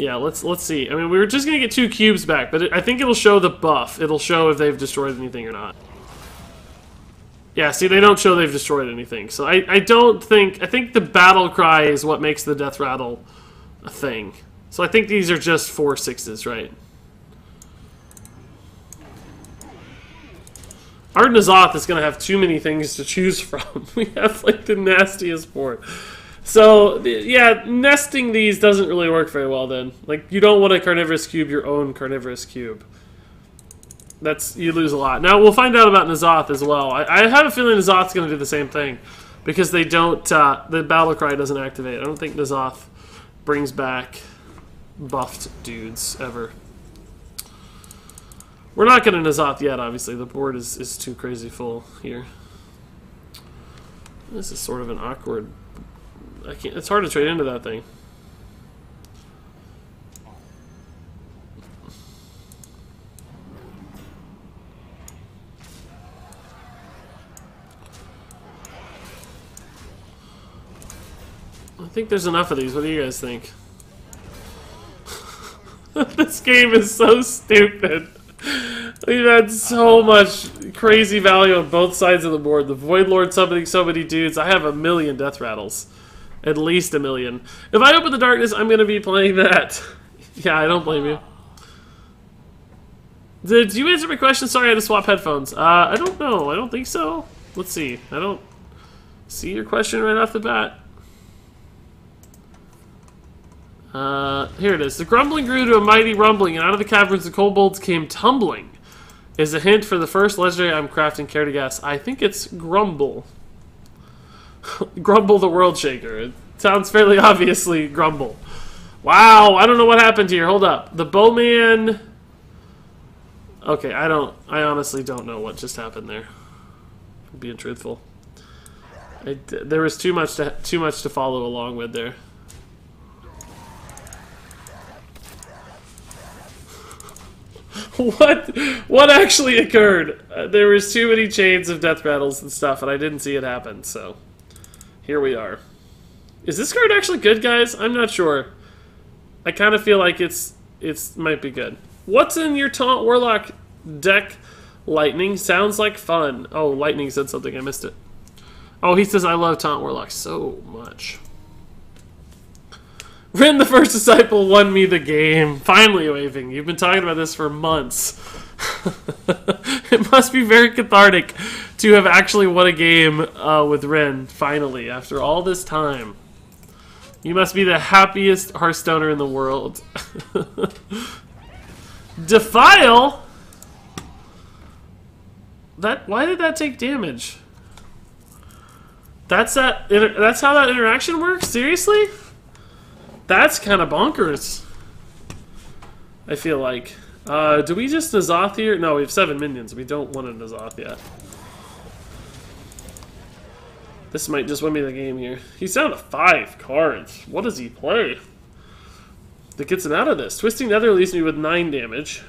Yeah, let's see. I mean, we were just gonna get 2 cubes back, but I think it'll show the buff. It'll show if they've destroyed anything or not. Yeah, see, they don't show they've destroyed anything. So I don't think... I think the battle cry is what makes the death rattle a thing. So I think these are just 4 6s, right? Our N'Zoth is going to have too many things to choose from. We have, like, the nastiest board. So, yeah, nesting these doesn't really work very well then. Like, you don't want a carnivorous cube your own carnivorous cube. You lose a lot. Now, we'll find out about N'Zoth as well. I have a feeling N'Zoth's going to do the same thing. Because they don't, the battle cry doesn't activate. I don't think N'Zoth brings back buffed dudes, ever. We're not going to N'Zoth yet, obviously. The board is too crazy full here. This is sort of an awkward... it's hard to trade into that thing. I think there's enough of these. What do you guys think? This game is so stupid. We've had so much crazy value on both sides of the board. The Void Lord summoning so many dudes. I have 1,000,000 death rattles. At least 1,000,000. If I open the darkness, I'm going to be playing that. Yeah, I don't blame you. Did you answer my question? Sorry, I had to swap headphones. I don't know. I don't think so. Let's see. I don't see your question right off the bat. Here it is. The grumbling grew to a mighty rumbling, and out of the caverns the kobolds came tumbling. Is a hint for the first legendary I'm crafting. Care to guess? I think it's Grumble. Grumble the World Shaker. It sounds fairly obviously Grumble. Wow, I don't know what happened here. Hold up. The Bowman... Okay, I honestly don't know what just happened there. I'm being truthful. There was too much to follow along with there. What actually occurred? There was too many chains of death rattles and stuff, and I didn't see it happen, so here we are. Is this card actually good, guys? I'm not sure. I kind of feel like it's might be good. What's in your Taunt Warlock deck? Lightning sounds like fun. Oh, Lightning said something. I missed it. Oh, he says I love Taunt Warlock so much. Rin, the first disciple, won me the game. Finally waving. You've been talking about this for months. It must be very cathartic to have actually won a game with Rin, finally, after all this time. You must be the happiest Hearthstoner in the world. Defile? Why did that take damage? That's how that interaction works? Seriously? That's kind of bonkers. I feel like. Do we just N'Zoth here? No, we have 7 minions. We don't want a N'Zoth yet. This might just win me the game here. He's down to 5 cards. What does he play that gets him out of this? Twisting Nether leaves me with 9 damage.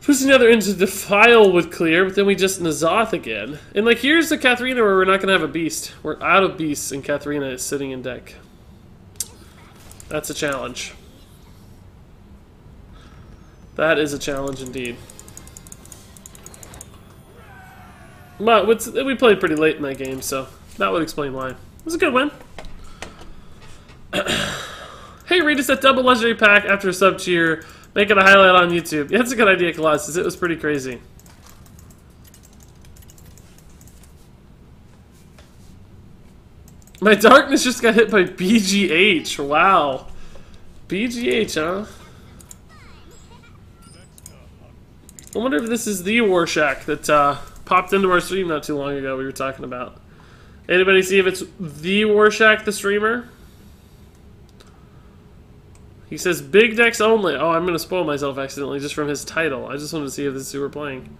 Twisting Nether into Defile with clear, but then we just N'Zoth again. And like, here's the Kathrena where we're not going to have a beast. We're out of beasts, and Kathrena is sitting in deck. That's a challenge. That is a challenge indeed. But we played pretty late in that game, so that would explain why. It was a good win. Hey, read us that double legendary pack after a sub cheer. Make it a highlight on YouTube. Yeah, that's a good idea, Colossus. It was pretty crazy. My darkness just got hit by BGH. Wow. BGH, huh? I wonder if this is the Warshack that popped into our stream not too long ago we were talking about. Anybody see if it's the Warshack, the streamer? He says big decks only. Oh, I'm going to spoil myself accidentally just from his title. I just wanted to see if this is who we're playing.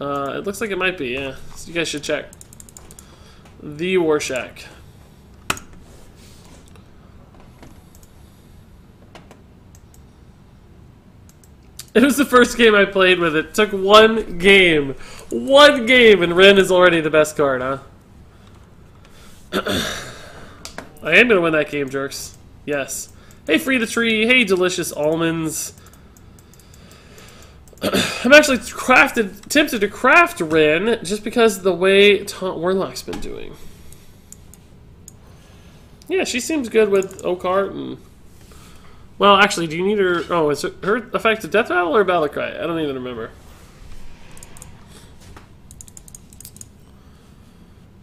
It looks like it might be, yeah. So you guys should check. The Warshack. It was the first game I played with it. Took one game. One game, and Rin is already the best card, huh? I am going to win that game, jerks. Yes. Hey, Frida Tree. Hey, Delicious Almonds. I'm actually tempted to craft Rin just because of the way Warlock's been doing. Yeah, she seems good with Oakheart and... Well, actually, do you need her... Oh, is her effect a Death Rattle or Battle Cry? I don't even remember.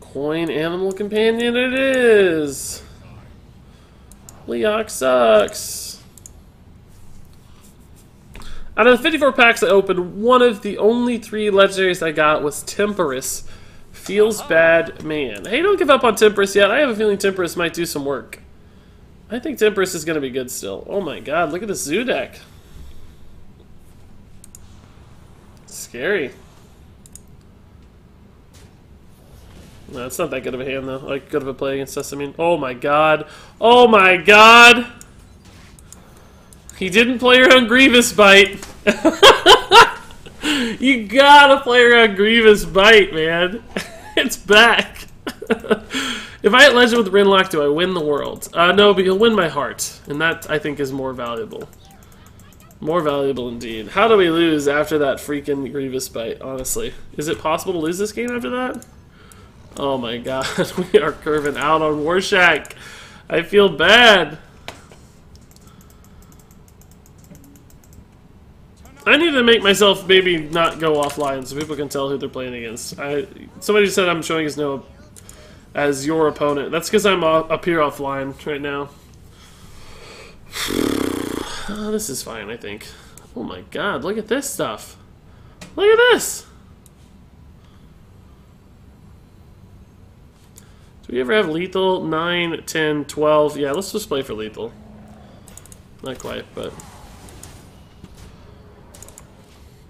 Coin Animal Companion it is! Leok sucks. Out of the 54 packs I opened, one of the only 3 legendaries I got was Temperous. Feels bad, man. Hey, don't give up on Temperous yet. I have a feeling Temperous might do some work. I think Temperous is going to be good still. Oh my god, look at this zoo deck. Scary. No, it's not that good of a hand though. Like, good of a play against us, I mean. Oh my god. Oh my god! He didn't play around Grievous Bite. You gotta play around Grievous Bite, man. It's back. If I hit Legend with Rinlock, do I win the world? No, but you'll win my heart. And that, I think, is more valuable. More valuable indeed. How do we lose after that freaking Grievous Bite, honestly? Is it possible to lose this game after that? Oh my god, we are curving out on Warshak. I feel bad. I need to make myself maybe not go offline so people can tell who they're playing against. Somebody said I'm showing as no as your opponent. That's because I'm up here offline right now. Oh, this is fine, I think. Oh my god, look at this stuff. Look at this! Do we ever have lethal? 9, 10, 12. Yeah, let's just play for lethal. Not quite, but...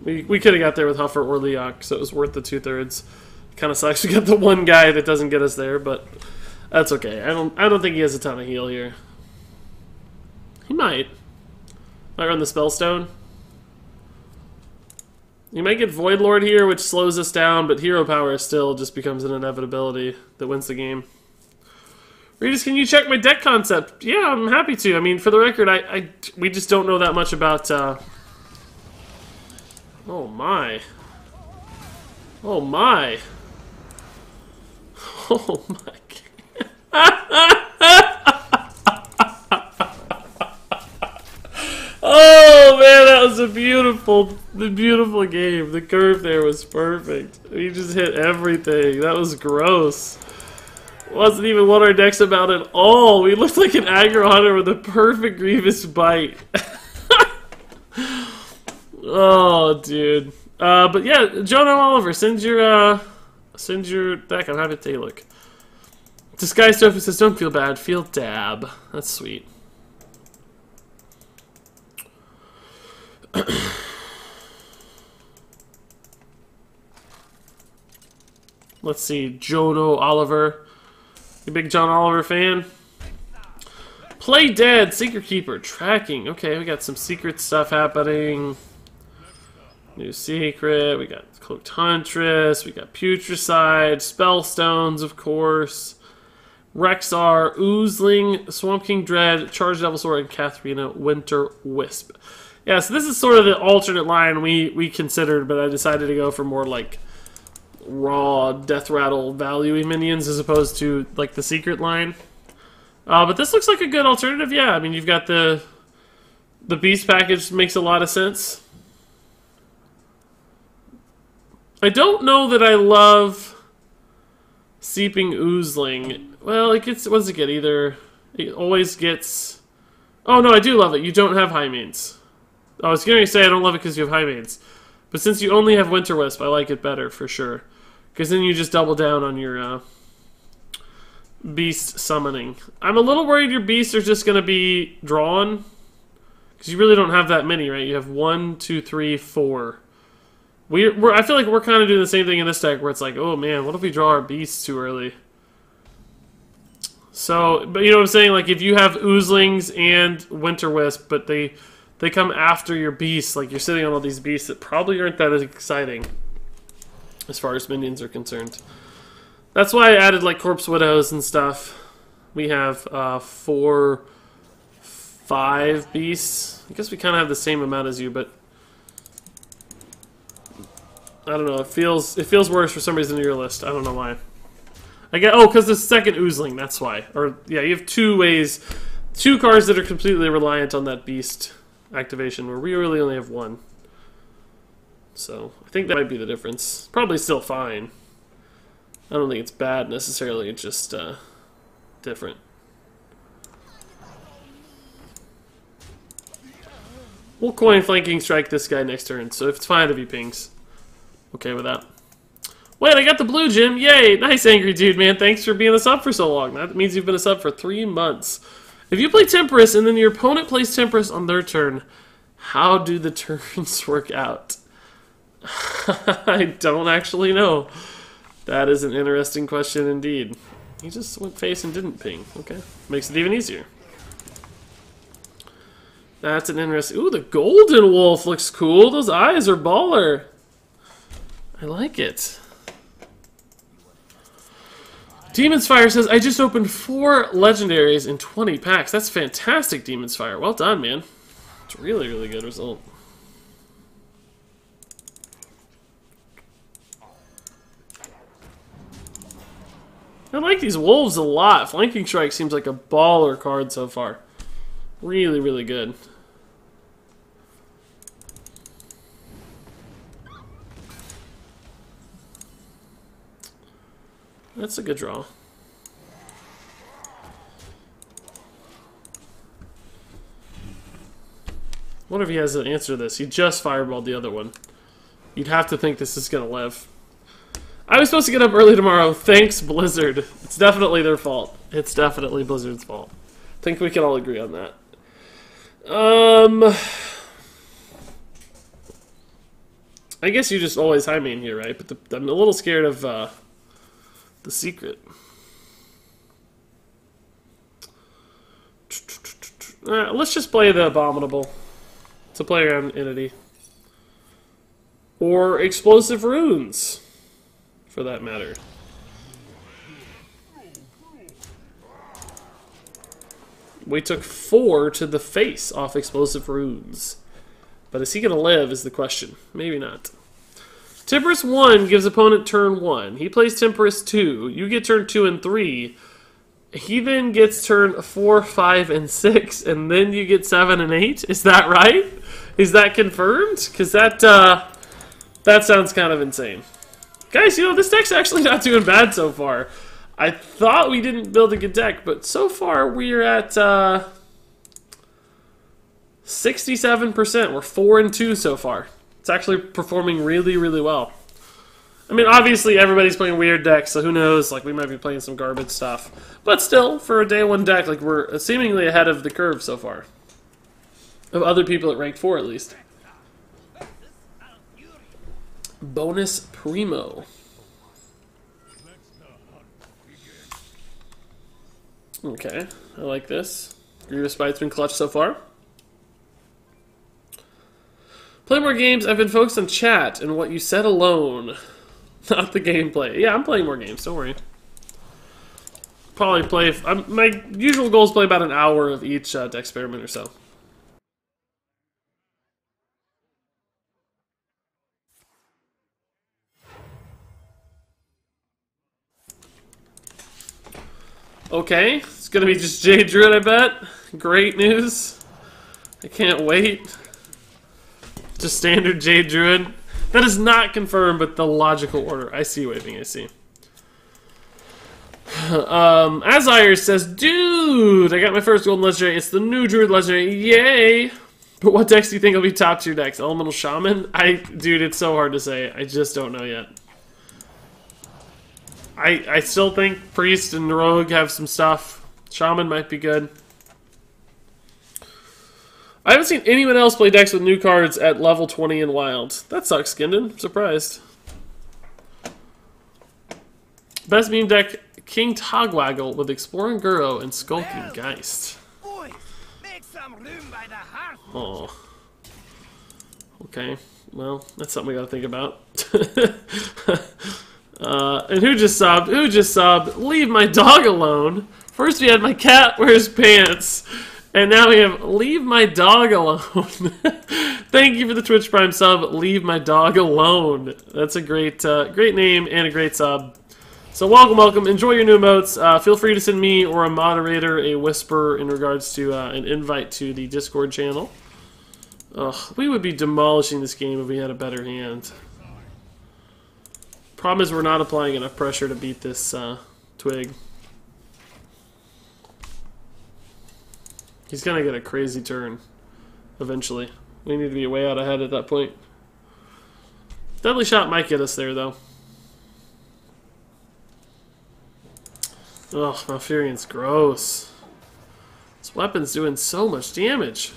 We could have got there with Huffer or Leok, so it was worth the 2/3. Kind of sucks we got the one guy that doesn't get us there, but that's okay. I don't think he has a ton of heal here. He might. Might run the Spellstone. You might get Void Lord here, which slows us down, but hero power still just becomes an inevitability that wins the game. Regis, can you check my deck concept? Yeah, I'm happy to. I mean, for the record, we just don't know that much about... Oh my. Oh my. Oh my god. Oh man, that was a beautiful game. The curve there was perfect. We just hit everything. That was gross. Wasn't even what our deck's about at all. We looked like an aggro hunter with a perfect Grievous Bite. Oh, dude. But yeah, Jonah Oliver, send your deck. I'm happy to take a look. Disguised Tofu says, don't feel bad, feel dab. That's sweet. Let's see, Jono Oliver. You big John Oliver fan? Play Dead, Secret Keeper, tracking. Okay, we got some secret stuff happening. New secret, we got Cloaked Huntress, we got Putricide, Spellstones, of course. Rexar, Oozling, Swamp King Dread, Charged Devil Sword, and Kathrena, Winter Wisp. Yeah, so this is sort of the alternate line we considered, but I decided to go for more like raw Death Rattle value minions as opposed to like the secret line. But this looks like a good alternative, yeah. I mean, you've got the Beast package, makes a lot of sense. I don't know that I love Seeping Oozling. Well, it gets, what does it get? Either, it always gets, oh no, I do love it. You don't have high mains. I was going to say I don't love it because you have high mains. But since you only have Winter Wisp, I like it better for sure. Because then you just double down on your beast summoning. I'm a little worried your beasts are just going to be drawn. Because you really don't have that many, right? You have 1, 2, 3, 4. I feel like we're kind of doing the same thing in this deck where it's like, oh man, what if we draw our beasts too early? So, but you know what I'm saying? Like if you have Oozlings and Winter Wisp, but they come after your beasts, like you're sitting on all these beasts that probably aren't that exciting as far as minions are concerned. That's why I added like Corpse Widows and stuff. We have 4, 5 beasts. I guess we kind of have the same amount as you, but I don't know. It feels worse for some reason in your list. I don't know why. I get because the second oozling. That's why. Or yeah, you have 2 ways, 2 cards that are completely reliant on that beast activation, where we really only have 1. So I think that might be the difference. Probably still fine. I don't think it's bad necessarily. It's just different. We'll coin flanking strike this guy next turn. So if it's fine if he pings, okay with that. Wait, I got the blue gem. Yay! Nice, angry dude, man. Thanks for being a sub for so long. That means you've been a sub for 3 months. If you play Temperance and then your opponent plays Temperance on their turn, how do the turns work out? I don't actually know. That is an interesting question indeed. He just went face and didn't ping. Okay. Makes it even easier. That's an interesting... Ooh, the golden wolf looks cool. Those eyes are baller. I like it. Demon's Fire says, I just opened 4 legendaries in 20 packs. That's fantastic, Demon's Fire. Well done, man. It's a really, really good result. I like these wolves a lot. Flanking Strike seems like a baller card so far. Really, really good. That's a good draw. What if he has an answer to this? He just fireballed the other one. You'd have to think this is going to live. I was supposed to get up early tomorrow. Thanks, Blizzard. It's definitely their fault. It's definitely Blizzard's fault. I think we can all agree on that. I guess you just always high main here, right? But I'm a little scared of the secret. Let's just play the Abominable. It's a playground entity. Or Explosive Runes, for that matter. We took 4 to the face off Explosive Runes. But is he going to live is the question. Maybe not. Temperance 1 gives opponent turn 1. He plays Temperance 2. You get turn 2 and 3. He then gets turn 4, 5, and 6. And then you get 7 and 8. Is that right? Is that confirmed? Because that sounds kind of insane. Guys, you know, this deck's actually not doing bad so far. I thought we didn't build a good deck, but so far we're at 67%. We're 4 and 2 so far. It's actually performing really, really well. I mean, obviously everybody's playing weird decks, so who knows? Like, we might be playing some garbage stuff. But still, for a day 1 deck, like, we're seemingly ahead of the curve so far. Of other people at rank 4, at least. Bonus Primo. Okay, I like this. Grievous Bite's been clutch so far. Play more games. I've been focused on chat and what you said alone, not the gameplay. Yeah, I'm playing more games. Don't worry. Probably play. My usual goal is play about an hour of each Decksperiment or so. Okay, it's gonna be just Jade Druid, I bet. Great news. I can't wait. Just standard Jade Druid. That is not confirmed, but the logical order. I see waving, I see. Azire says, dude, I got my first golden legendary. It's the new Druid legendary. Yay! But what decks do you think will be top tier decks? Elemental Shaman? Dude, it's so hard to say. I just don't know yet. I still think Priest and Rogue have some stuff. Shaman might be good. I haven't seen anyone else play decks with new cards at level 20 in Wild. That sucks, Skinden. I'm surprised. Best meme deck, King Togwaggle with Exploring Guro and Skulking Geist. Oh. Okay. Well, that's something we gotta think about. And who just sobbed? Who just sobbed? Leave my dog alone. First we had my cat wears pants. And now we have Leave My Dog Alone. Thank you for the Twitch Prime sub, Leave My Dog Alone. That's a great great name and a great sub. So welcome, welcome. Enjoy your new emotes. Feel free to send me or a moderator a whisper in regards to an invite to the Discord channel. Ugh, we would be demolishing this game if we had a better hand. Problem is we're not applying enough pressure to beat this Twig. He's gonna get a crazy turn eventually. We need to be way out ahead at that point. Deadly Shot might get us there, though. Ugh, Malfurion's gross. This weapon's doing so much damage.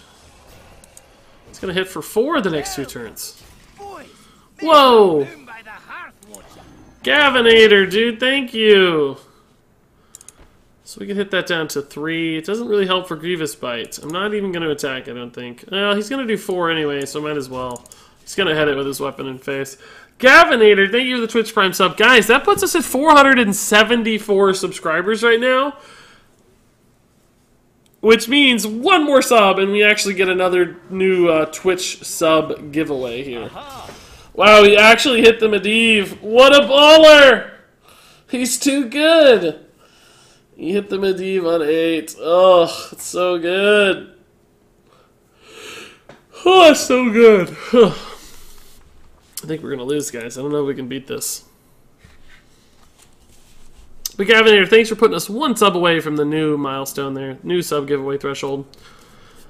It's gonna hit for 4 the next 2 turns. Whoa! Gavinator, dude, thank you! So we can hit that down to 3. It doesn't really help for Grievous Bite. I'm not even going to attack, I don't think. Well, he's going to do 4 anyway, so might as well. He's going to hit it with his weapon in face. Gavinator, thank you for the Twitch Prime sub. Guys, that puts us at 474 subscribers right now. Which means 1 more sub, and we actually get another new Twitch sub giveaway here. Wow, he actually hit the Medivh. What a baller! He's too good! He hit the Medivh on 8. Oh, it's so good. Oh, it's so good. I think we're going to lose, guys. I don't know if we can beat this. But Gavinator, thanks for putting us 1 sub away from the new milestone there. New sub giveaway threshold.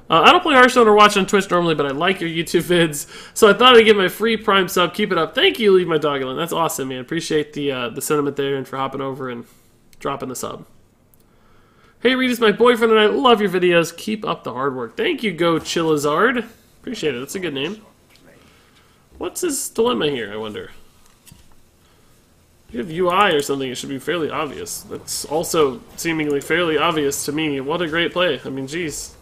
I don't play Hearthstone or watch on Twitch normally, but I like your YouTube vids. So I thought I'd give my free Prime sub. Keep it up. Thank you, Leave My Dog Alone. That's awesome, man. Appreciate the sentiment there and for hopping over and dropping the sub. Hey, Regis, my boyfriend and I love your videos. Keep up the hard work. Thank you, Go Chillizard. Appreciate it. That's a good name. What's his dilemma here, I wonder? You have UI or something, it should be fairly obvious. That's also seemingly fairly obvious to me. What a great play. I mean, geez.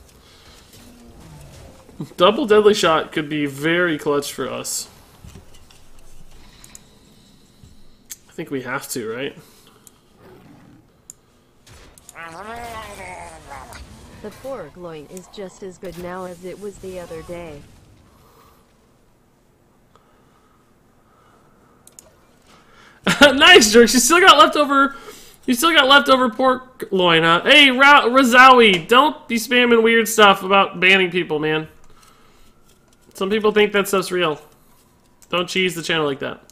Double Deadly Shot could be very clutch for us. I think we have to, right? The pork loin is just as good now as it was the other day. Nice, Jerks. You still got leftover. You still got leftover pork loin, huh? Hey, Razawi, don't be spamming weird stuff about banning people, man. Some people think that stuff's real. Don't cheese the channel like that.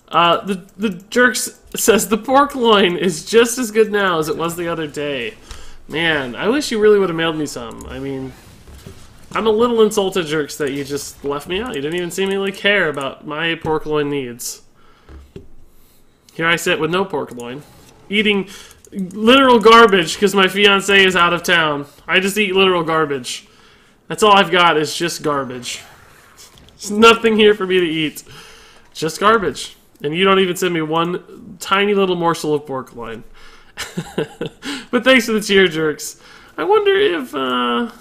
The Jerks says the pork loin is just as good now as it was the other day. Man, I wish you really would have mailed me some. I mean, I'm a little insulted, Jerks, that you just left me out. You didn't even seemingly care about my pork loin needs. Here I sit with no pork loin, eating literal garbage because my fiance is out of town. I just eat literal garbage. That's all I've got is just garbage. There's nothing here for me to eat. Just garbage. And you don't even send me 1 tiny little morsel of pork loin. But thanks for the cheer, Jerks. I wonder if, no.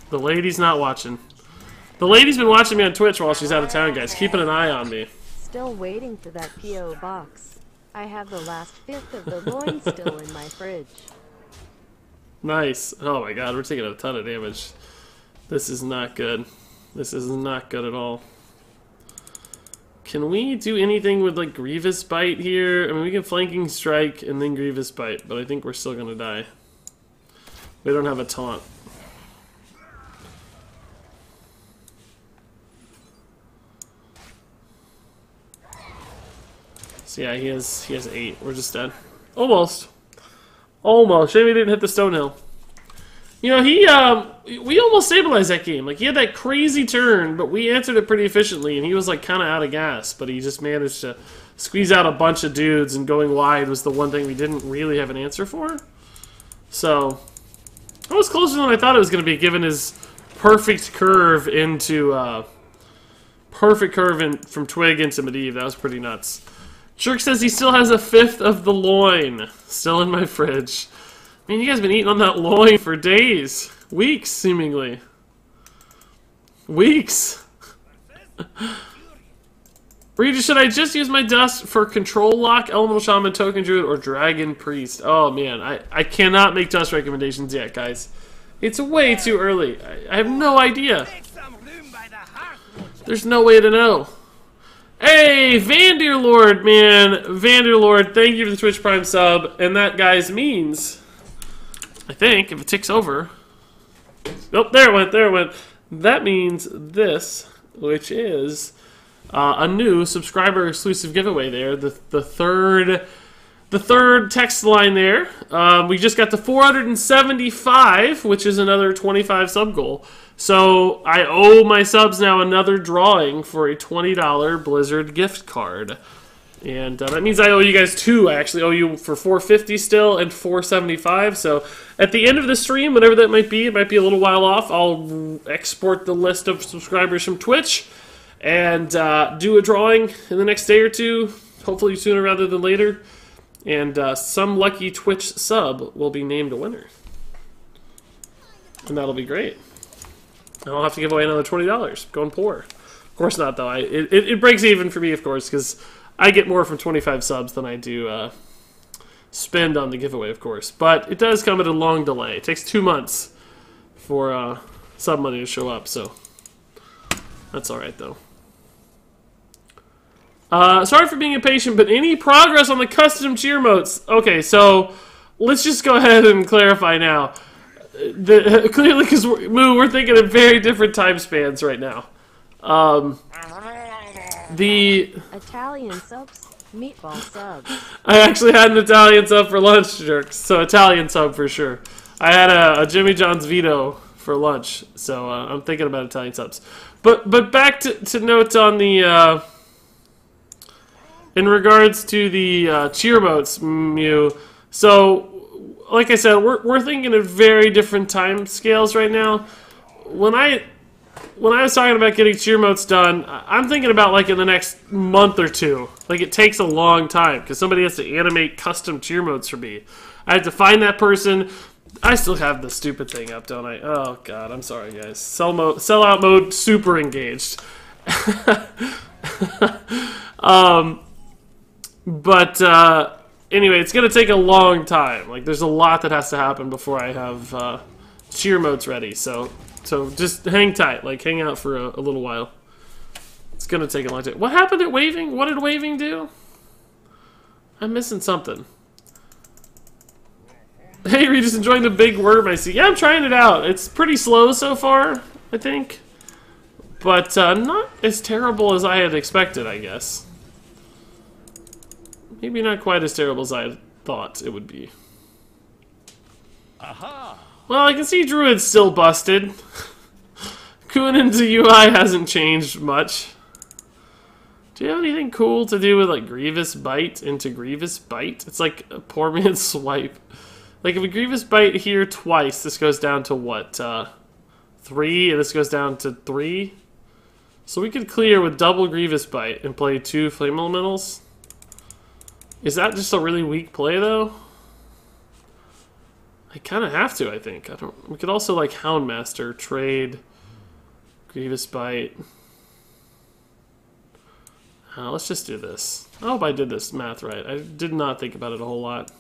The lady's not watching. The lady's been watching me on Twitch while she's out of town, guys. Keeping an eye on me. Still waiting for that P.O. box. I have the last 5th of the loin still in my fridge. Nice. Oh my god, we're taking a ton of damage. This is not good. This is not good at all. Can we do anything with, like, Grievous Bite here? I mean, we can Flanking Strike and then Grievous Bite, but I think we're still gonna die. We don't have a taunt. So yeah, he has 8. We're just dead. Almost. Almost. Shame he didn't hit the Stonehill. You know, we almost stabilized that game. Like, he had that crazy turn, but we answered it pretty efficiently, and he was, like, kind of out of gas, but he just managed to squeeze out a bunch of dudes, and going wide was the one thing we didn't really have an answer for. So, that was closer than I thought it was going to be, given his perfect curve into, from Twig into Medivh. That was pretty nuts. Jerk says he still has a 5th of the loin still in my fridge. I mean, you guys have been eating on that loin for days. Weeks, seemingly. Weeks. Regis, should I just use my dust for Control Lock, Elemental Shaman, Token Druid, or Dragon Priest? Oh man, I cannot make dust recommendations yet, guys. It's way too early. I have no idea. There's no way to know. Hey, Vanderlord, man. Vanderlord, thank you for the Twitch Prime sub. And that, guys, means, I think, if it ticks over. Oh, there it went, there it went. That means this, which is a new subscriber exclusive giveaway there. The third text line there. We just got to 475, which is another 25 sub goal. So I owe my subs now another drawing for a $20 Blizzard gift card. And that means I owe you guys two. I actually owe you for 450 still and 475. So at the end of the stream, whatever that might be, it might be a little while off, I'll export the list of subscribers from Twitch and do a drawing in the next day or two, hopefully sooner rather than later. And some lucky Twitch sub will be named a winner. And that'll be great. I'll have to give away another $20. Going poor. Of course not, though. It breaks even for me, of course, because I get more from 25 subs than I do spend on the giveaway, of course. But it does come at a long delay. It takes 2 months for sub money to show up, so that's all right, though. Sorry for being impatient, but any progress on the custom cheer motes? Okay, so let's just go ahead and clarify now. Clearly, because we're thinking of very different time spans right now. The Italian subs, meatball subs. I actually had an Italian sub for lunch, jerks. So Italian sub for sure. I had a Jimmy John's Vito for lunch, so I'm thinking about Italian subs. But back to note on the in regards to the cheer motes, Mew. So, like I said, we're thinking of very different time scales right now. When I was talking about getting cheer motes done, I'm thinking about like in the next month or two. Like it takes a long time because somebody has to animate custom cheer motes for me. I have to find that person. I still have the stupid thing up, don't I? Oh god, I'm sorry guys. Sellout mode, super engaged. Anyway, it's gonna take a long time. Like, there's a lot that has to happen before I have cheer modes ready. So just hang tight. Like, hang out for a little while. It's gonna take a long time. What happened at waving? What did waving do? I'm missing something. Hey, you're just enjoying the big worm I see. Yeah, I'm trying it out. It's pretty slow so far, I think. But not as terrible as I had expected, I guess. Maybe not quite as terrible as I thought it would be. Aha! Well, I can see Druid's still busted. Kunin's UI hasn't changed much. Do you have anything cool to do with, like, Grievous Bite into Grievous Bite? It's like a poor man's swipe. Like, if a Grievous Bite here twice, this goes down to what? 3, and this goes down to 3? So we could clear with double Grievous Bite and play 2 Flame Elementals. Is that just a really weak play, though? I kind of have to, I think. We could also, like, Houndmaster, trade, Grievous Bite. Let's just do this. I hope I did this math right. I did not think about it a whole lot.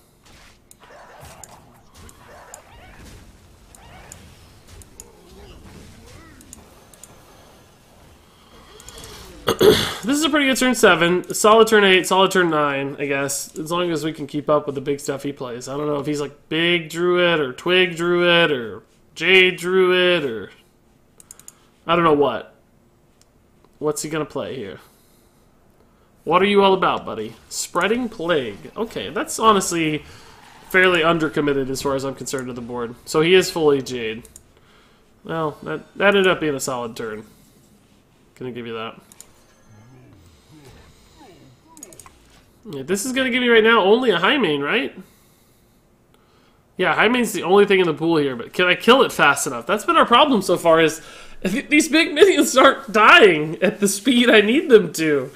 This is a pretty good turn 7. Solid turn 8, solid turn 9, I guess. As long as we can keep up with the big stuff he plays. I don't know if he's like Big Druid or Twig Druid or Jade Druid or... I don't know what. What's he gonna play here? What are you all about, buddy? Spreading Plague. Okay, that's honestly fairly undercommitted as far as I'm concerned to the board. So he is fully Jade. Well, that ended up being a solid turn. Gonna give you that. Yeah, this is going to give me right now only a high main, right? Yeah, high main's the only thing in the pool here, but can I kill it fast enough? That's been our problem so far, is these big minions aren't dying at the speed I need them to.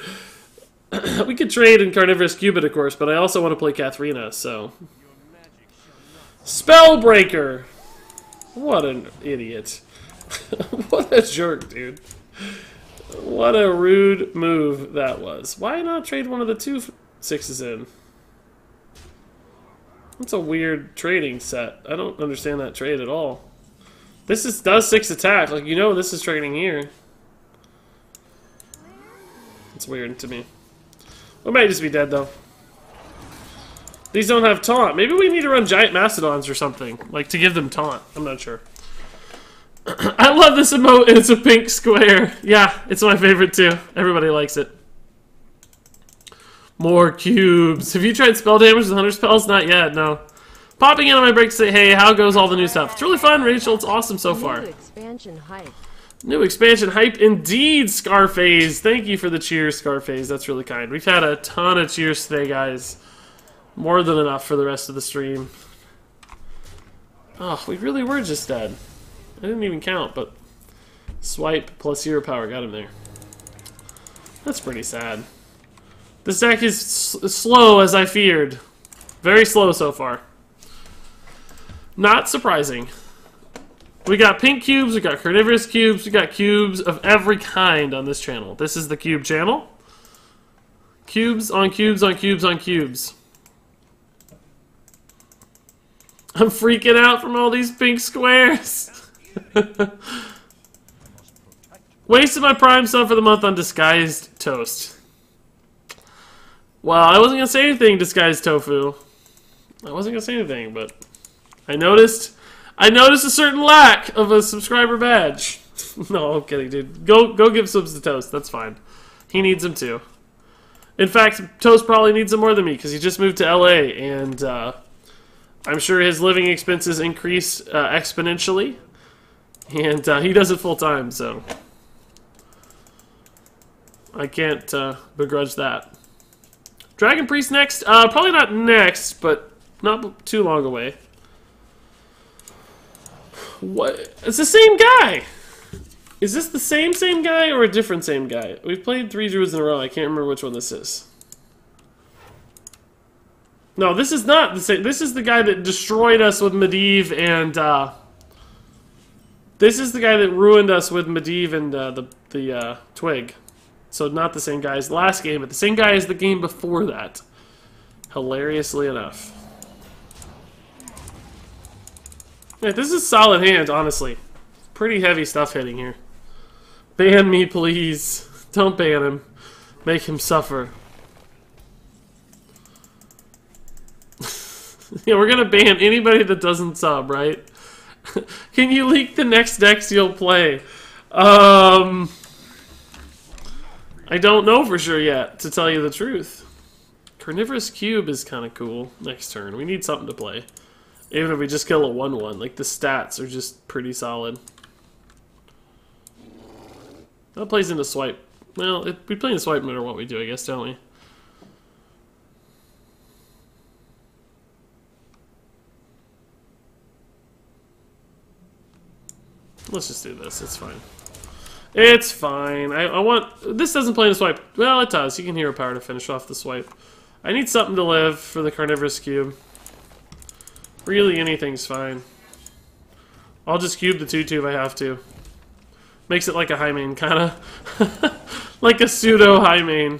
We could trade in Carnivorous Cubit, of course, but I also want to play Kathrena, so... Spellbreaker! What an idiot. What a jerk, dude. What a rude move that was. Why not trade one of the 2/6s in? That's a weird trading set. I don't understand that trade at all. This does 6 attack. Like, you know this is trading here. It's weird to me. We might just be dead, though. These don't have taunt. Maybe we need to run giant mastodons or something. Like, to give them taunt. I'm not sure. I love this emote. It's a pink square. Yeah, it's my favorite, too. Everybody likes it. More cubes. Have you tried spell damage with 100 spells? Not yet, no. Popping in on my break to say, hey, how goes all the new stuff? It's really fun, Rachel. It's awesome so far. New expansion hype. New expansion hype indeed, Scarface. Thank you for the cheers, Scarface. That's really kind. We've had a ton of cheers today, guys. More than enough for the rest of the stream. Oh, we really were just dead. I didn't even count, but swipe plus hero power got him there. That's pretty sad. This deck is slow as I feared. Very slow so far. Not surprising. We got pink cubes, we got carnivorous cubes, we got cubes of every kind on this channel. This is the cube channel. Cubes on cubes on cubes on cubes. I'm freaking out from all these pink squares. Wasted my prime sub for the month on disguised toast. Well, I wasn't gonna say anything, disguised tofu. I wasn't gonna say anything, but I noticed a certain lack of a subscriber badge. No, I'm kidding, dude. Go give subs to Toast. That's fine. He needs them too. In fact, Toast probably needs them more than me because he just moved to LA, and I'm sure his living expenses increase exponentially, and he does it full time, so I can't begrudge that. Dragon Priest next? Probably not next, but not too long away. What? It's the same guy! Is this the same guy or a different same guy? We've played 3 druids in a row. I can't remember which one this is. No, this is not the same. This is the guy that destroyed us with Medivh and, this is the guy that ruined us with Medivh and, the Twig. So not the same guy as the last game, but the same guy as the game before that. Hilariously enough. Yeah, this is a solid hand, honestly. Pretty heavy stuff hitting here. Ban me, please. Don't ban him. Make him suffer. Yeah, we're gonna ban anybody that doesn't sub, right? Can you leak the next decks you'll play? I don't know for sure yet, to tell you the truth. Carnivorous Cube is kind of cool next turn. We need something to play. Even if we just kill a 1/1, like the stats are just pretty solid. That plays into swipe. Well, we play into swipe no matter what we do, I guess, don't we? Let's just do this. It's fine. It's fine. I want... This doesn't play into swipe. Well, it does. You can hero power to finish off the swipe. I need something to live for the Carnivorous Cube. Really, anything's fine. I'll just cube the 2/2 if I have to. Makes it like a high main, kind of. Like a pseudo high main.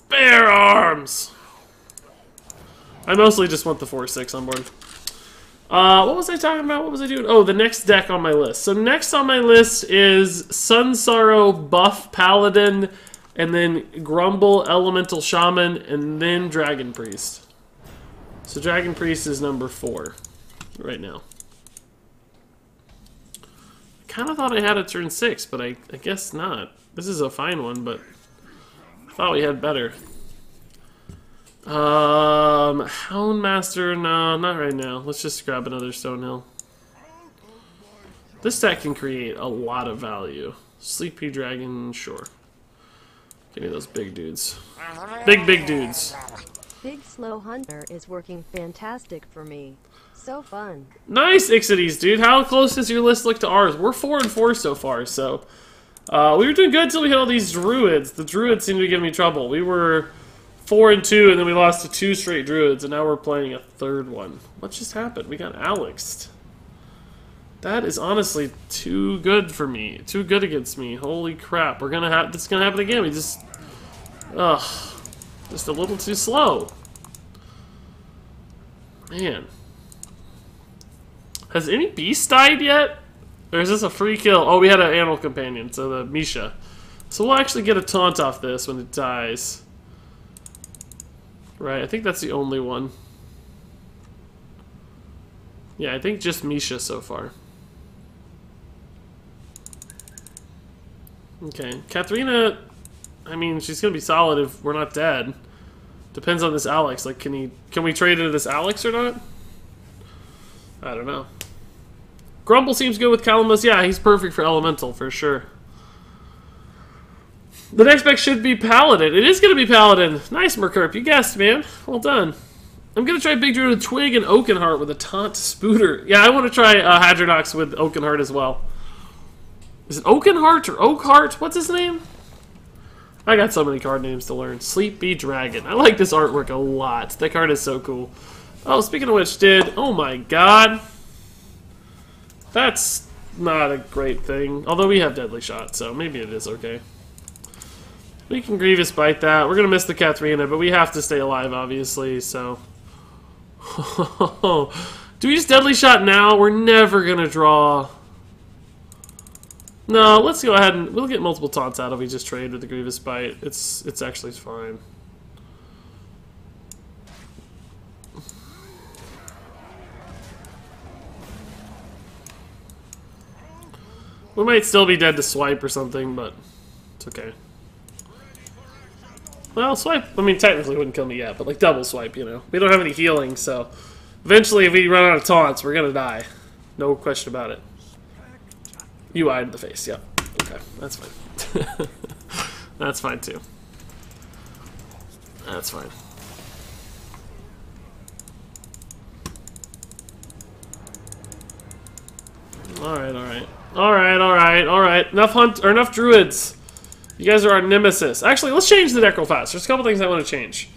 Bear arms! I mostly just want the 4/6 on board. What was I talking about? What was I doing? Oh, the next deck on my list. So next on my list is Sun Sorrow Buff Paladin, and then Grumble Elemental Shaman, and then Dragon Priest. So Dragon Priest is number 4 right now. I kind of thought I had a turn 6, but I guess not. This is a fine one, but I thought we had better. Houndmaster, no, not right now. Let's just grab another Stonehill. This deck can create a lot of value. Sleepy Dragon, sure. Give me those big dudes. Big dudes. Big Slow Hunter is working fantastic for me. So fun. Nice, Ixides, dude. How close does your list look to ours? We're 4-4 so far, so... we were doing good until we hit all these druids. The druids seem to be giving me trouble. We were 4-2, and then we lost to 2 straight druids, and now we're playing a 3rd one. What just happened? We got Alexed. That is honestly too good for me. Too good against me. Holy crap. We're gonna have this is gonna happen again. We just just a little too slow. Man. Has any beast died yet? Or is this a free kill? Oh, we had an animal companion, so the Misha. So we'll actually get a taunt off this when it dies. Right, I think that's the only one. Yeah, I think just Misha so far. Okay, Kathrena, I mean, she's gonna be solid if we're not dead. Depends on this Alex. Like, can we trade into this Alex or not? I don't know. Grumble seems good with Calamus. Yeah, he's perfect for Elemental, for sure. The next spec should be Paladin. It is going to be Paladin. Nice, Merkurp. You guessed, man. Well done. I'm going to try Big Druid with Twig and Oakenheart with a Taunt Spooter. Yeah, I want to try Hadronox with Oakenheart as well. Is it Oakenheart or Oakheart? What's his name? I got so many card names to learn. Sleepy Dragon. I like this artwork a lot. That card is so cool. Oh, speaking of which, oh my god. That's not a great thing. Although we have Deadly Shot, so maybe it is okay. We can Grievous Bite that. We're going to miss the Kathrena, but we have to stay alive, obviously, so... Do we just Deadly Shot now? We're never going to draw... No, let's go ahead and... We'll get multiple taunts out if we just trade with the Grievous Bite. It's actually fine. We might still be dead to Swipe or something, but it's okay. Well, Swipe, I mean, technically wouldn't kill me yet, but like double Swipe, you know. We don't have any healing, so eventually if we run out of taunts, we're gonna die. No question about it. UI to the face, yeah. Okay, that's fine. That's fine too. That's fine. Alright, alright. Alright. Enough druids. You guys are our nemesis. Actually, let's change the deck real fast. There's a couple things I want to change.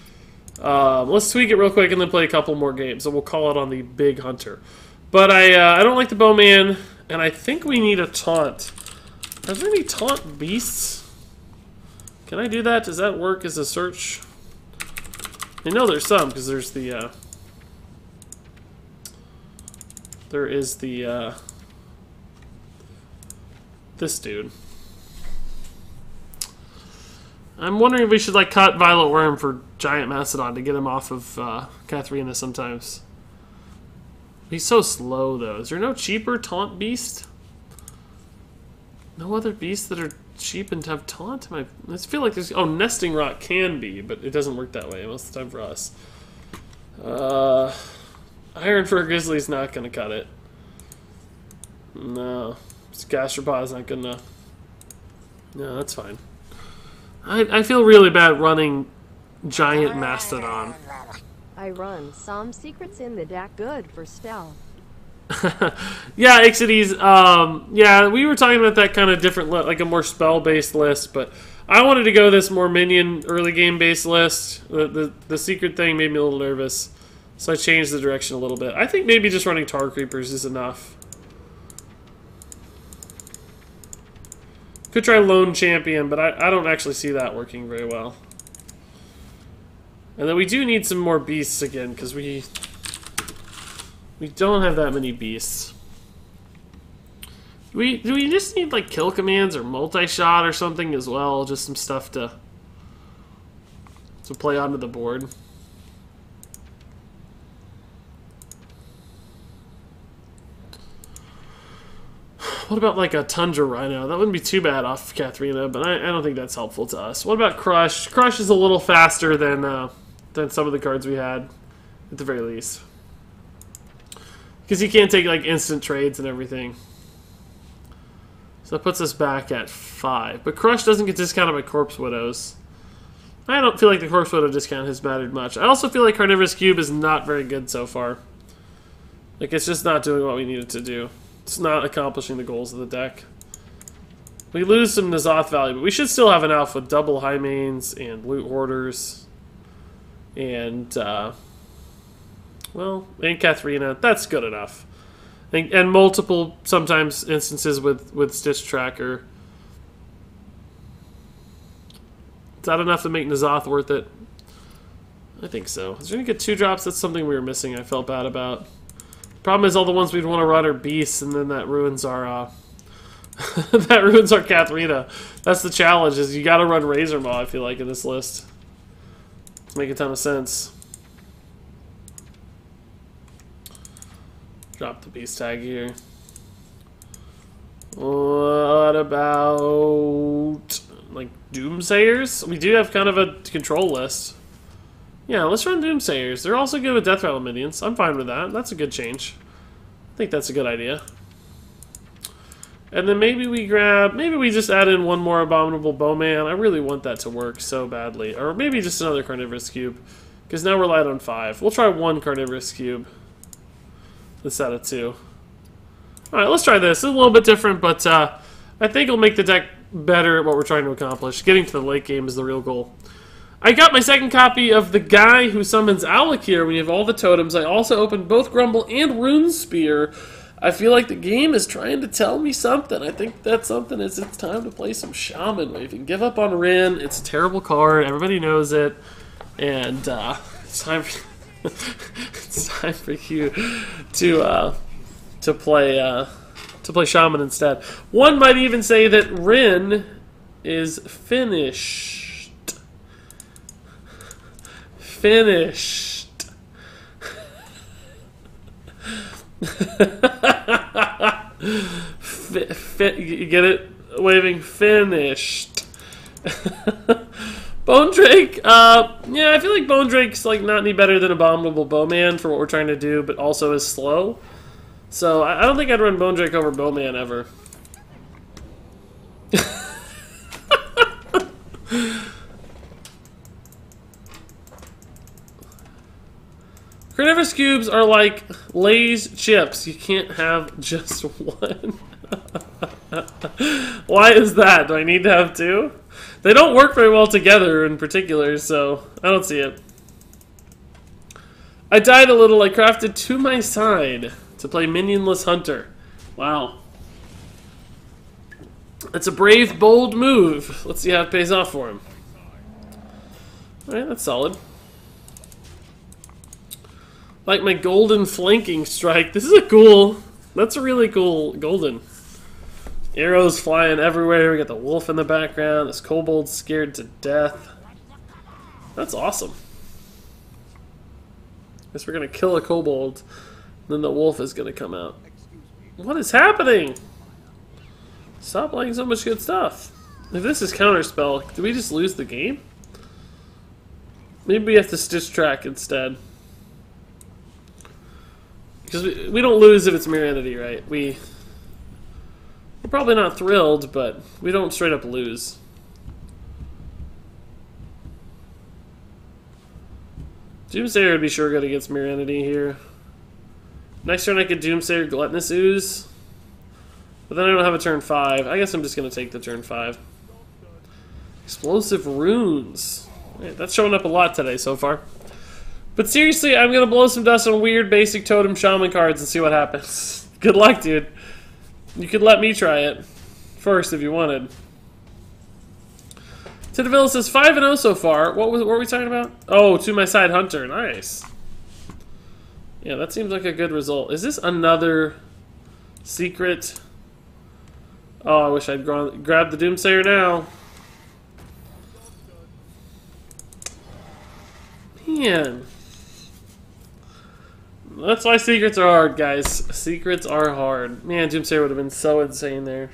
Let's tweak it real quick and then play a couple more games. And we'll call it on the big hunter. But I don't like the bowman, and I think we need a taunt. Are there any taunt beasts? Can I do that? Does that work as a search? I know there's some, because there's the, there is the, this dude. I'm wondering if we should like cut Violet Worm for Giant Mastodon to get him off of Kathrena sometimes. He's so slow though. Is there no cheaper taunt beast? No other beasts that are cheap and have taunt? I feel like there's... Oh, Nesting Rock can be, but it doesn't work that way most of the time for us. Iron Fur Grizzly's not going to cut it. No. Gastropod's not good enough. No, that's fine. I feel really bad running Giant Mastodon. I run some secrets in the deck good for stealth. Yeah, Ixides, yeah, we were talking about that kind of different, like a more spell-based list, but I wanted to go this more minion early game-based list. The secret thing made me a little nervous, so I changed the direction a little bit. I think maybe just running Tar Creepers is enough. Could try Lone Champion, but I don't actually see that working very well. And then we do need some more beasts again, because we don't have that many beasts. Do we just need like kill commands or multi-shot or something as well? Just some stuff to play onto the board. What about like a Tundra Rhino? That wouldn't be too bad off Kathrena, but I don't think that's helpful to us. What about Crush? Crush is a little faster than some of the cards we had, at the very least. Because you can't take like instant trades and everything. So that puts us back at 5. But Crush doesn't get discounted by Corpse Widows. I don't feel like the Corpse Widow discount has mattered much. I also feel like Carnivorous Cube is not very good so far. Like, it's just not doing what we need it to do. It's not accomplishing the goals of the deck. We lose some N'Zoth value, but we should still have enough with double high mains and loot hoarders. And, well, and Kathrena. That's good enough. And multiple, sometimes, instances with Stitch Tracker. Is that enough to make N'Zoth worth it? I think so. Is there going to get 2 drops? That's something we were missing I felt bad about. Problem is all the ones we'd want to run are beasts, and then that ruins our that ruins our Kathrena. That's the challenge, is you gotta run Razor Maw, I feel like, in this list. Doesn't make a ton of sense. Drop the beast tag here. What about like Doomsayers? We do have kind of a control list. Yeah, let's run Doomsayers. They're also good with Death Rattle minions. I'm fine with that. That's a good change. I think that's a good idea. And then maybe we just add in one more Abominable Bowman. I really want that to work so badly. Or maybe just another Carnivorous Cube. Because now we're light on 5. We'll try 1 Carnivorous Cube instead of 2. Alright, let's try this. It's a little bit different, but I think it'll make the deck better at what we're trying to accomplish. Getting to the late game is the real goal. I got my second copy of the guy who summons Alakir when you have all the totems. I also opened both Grumble and Rune Spear. I feel like the game is trying to tell me something. I think that something is it's time to play some Shaman Wave and give up on Rin. It's a terrible card. Everybody knows it. And it's time for, it's time for you to play Shaman instead. One might even say that Rin is finished. Finished. You get it? Waving finished. Bone Drake, yeah, I feel like Bone Drake's like not any better than Abominable Bowman for what we're trying to do, but also is slow. So I don't think I'd run Bone Drake over Bowman ever. Carnivorous Cubes are like Lay's chips. You can't have just one. Why is that? Do I need to have 2? They don't work very well together in particular, so I don't see it. I died a little. I crafted to my side to play Minionless Hunter. Wow. It's a brave, bold move. Let's see how it pays off for him. Alright, that's solid. Like my golden flanking strike. This is a cool... That's a really cool golden. Arrows flying everywhere. We got the wolf in the background. This kobold's scared to death. That's awesome. Guess we're gonna kill a kobold. Then the wolf is gonna come out. What is happening? Stop playing so much good stuff. If this is counterspell, do we just lose the game? Maybe we have to Stitch Track instead. Because we don't lose if it's Mirror Entity, right? We're probably not thrilled, but we don't straight up lose. Doomsayer would be sure good against Mirror Entity here. Next turn I could Doomsayer Gluttonous Ooze. But then I don't have a turn 5. I guess I'm just going to take the turn 5. Explosive Runes. Right, that's showing up a lot today so far. But seriously, I'm going to blow some dust on weird basic totem shaman cards and see what happens. Good luck, dude. You could let me try it first if you wanted. Titavilla says 5-0 so far. What were we talking about? Oh, to my side Hunter. Nice. Yeah, that seems like a good result. Is this another secret? Oh, I wish I'd grabbed the Doomsayer now. Man. That's why secrets are hard, guys. Secrets are hard. Man, Doomsayer would have been so insane there.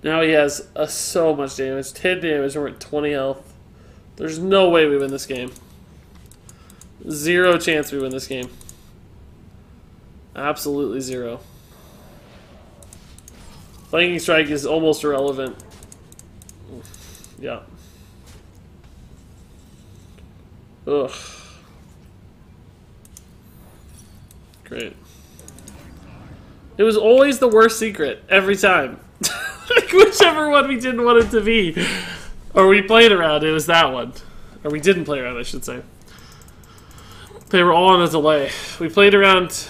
Now he has so much damage. 10 damage, and we're at 20 health. There's no way we win this game. Zero chance we win this game. Absolutely zero. Flanking Strike is almost irrelevant. Yeah. Ugh. Great. It was always the worst secret, every time. Like, whichever one we didn't want it to be. Or we played around, it was that one. Or we didn't play around, I should say. They were all on a delay. We played around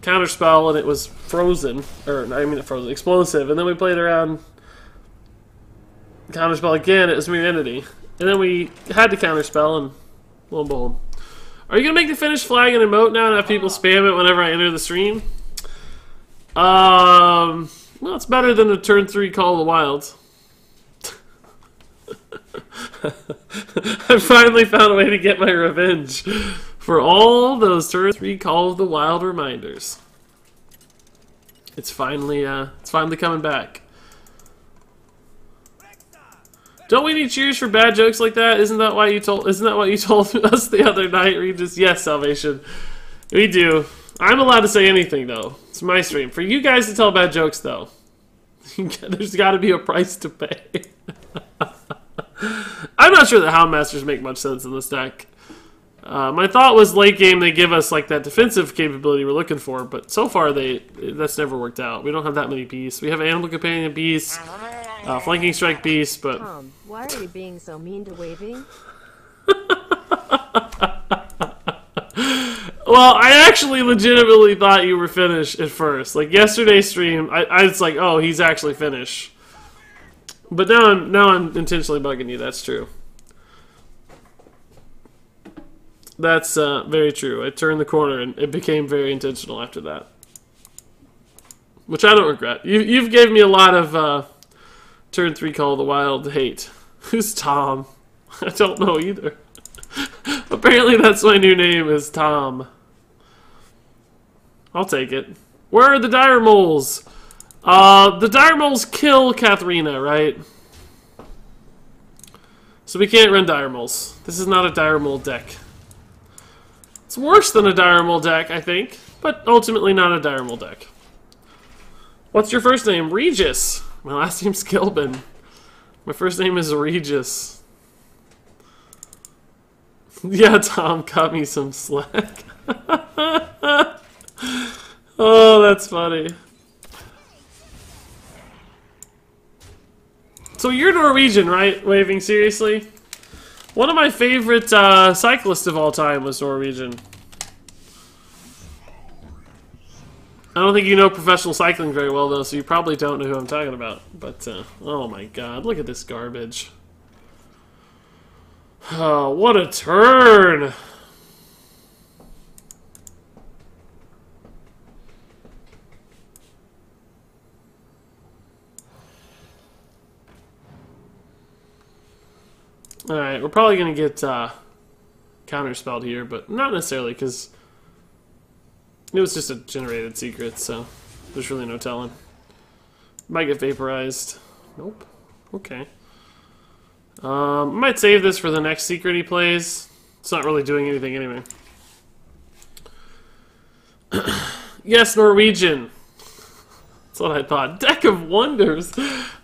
Counterspell and it was frozen. Or, I mean, frozen, explosive. And then we played around Counterspell again, it was Mere Entity. And then we had to Counterspell, and lo and behold. Are you going to make the finish flag an emote now and have people spam it whenever I enter the stream? Well, it's better than a turn 3 Call of the Wild. I finally found a way to get my revenge for all those turn 3 Call of the Wild reminders. It's finally coming back. Don't we need cheers for bad jokes like that? Isn't that what you told us the other night, Regis? Yes, Salvation. We do. I'm allowed to say anything though. It's my stream. For you guys to tell bad jokes though, there's got to be a price to pay. I'm not sure that Houndmasters make much sense in this deck. My thought was late game they give us like that defensive capability we're looking for, but so far that's never worked out. We don't have that many beasts. We have Animal Companion beasts, Flanking Strike beasts, but... why are you being so mean to Waving? Well, I actually legitimately thought you were finished at first. Like yesterday's stream, I was like, oh, he's actually finished. But now I'm intentionally bugging you. That's true. That's very true. I turned the corner and it became very intentional after that, which I don't regret. You've gave me a lot of turn 3 Call of the Wild hate. Who's Tom? I don't know either. Apparently that's my new name is Tom. I'll take it. Where are the dire moles? The dire moles kill Kathrena, right? So we can't run dire moles. This is not a dire mole deck. It's worse than a dire mole deck, I think, but ultimately not a dire mole deck. What's your first name? Regis. My last name's Gilbin. My first name is Regis. Yeah, Tom, cut me some slack. Oh, that's funny. So you're Norwegian, right? Waving, seriously? One of my favorite cyclists of all time was Norwegian. I don't think you know professional cycling very well, though, so you probably don't know who I'm talking about. But, oh my god, look at this garbage. Oh, what a turn! Alright, we're probably going to get counterspelled here, but not necessarily, because it was just a generated secret, so there's really no telling. Might get vaporized. Nope. Okay. I might save this for the next secret he plays. It's not really doing anything anyway. Yes, Norwegian. That's what I thought. Deck of Wonders.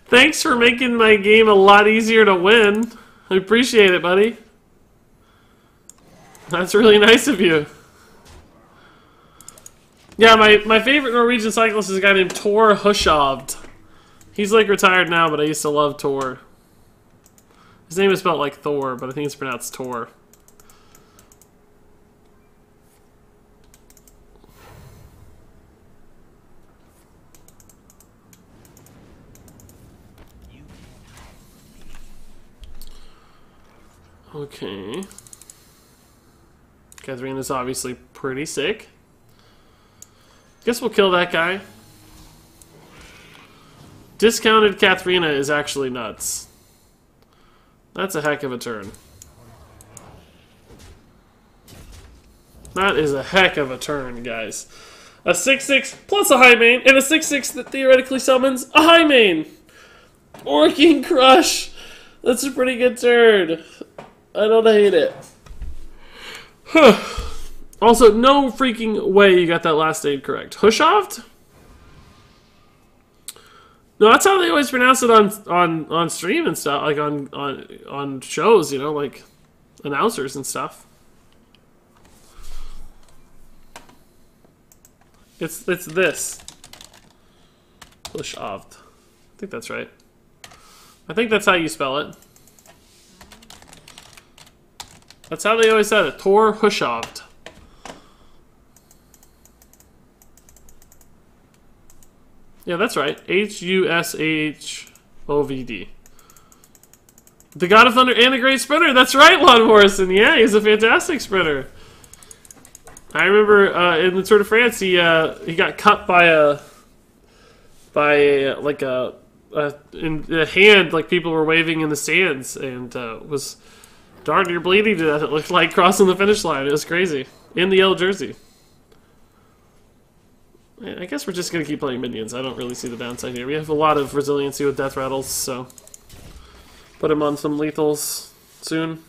Thanks for making my game a lot easier to win. I appreciate it, buddy. That's really nice of you. Yeah, my favorite Norwegian cyclist is a guy named Tor Hushovd. He's like retired now, but I used to love Tor. His name is spelled like Thor, but I think it's pronounced Tor. Okay. Kathrena's obviously pretty sick. Guess we'll kill that guy. Discounted Kathrena is actually nuts. That's a heck of a turn. That is a heck of a turn, guys. A 6/6 plus a high main, and a 6/6 that theoretically summons a high main. Orking Crush. That's a pretty good turn. I don't hate it. Also, no freaking way you got that last name correct. Hushovd? No, that's how they always pronounce it on stream and stuff, like on shows, you know, like announcers and stuff. It's this. Hushovd. I think that's right. I think that's how you spell it. That's how they always said it. Tor Hushovd. Yeah, that's right. Hushovd. The God of Thunder and a great sprinter. That's right, Lon Morrison. Yeah, he's a fantastic sprinter. I remember in the Tour de France, he got cut by a in the hand, like people were waving in the stands, and was darn near bleeding to death. It looked like crossing the finish line. It was crazy in the yellow jersey. I guess we're just gonna keep playing minions. I don't really see the downside here. We have a lot of resiliency with death rattles, so put him on some lethals soon.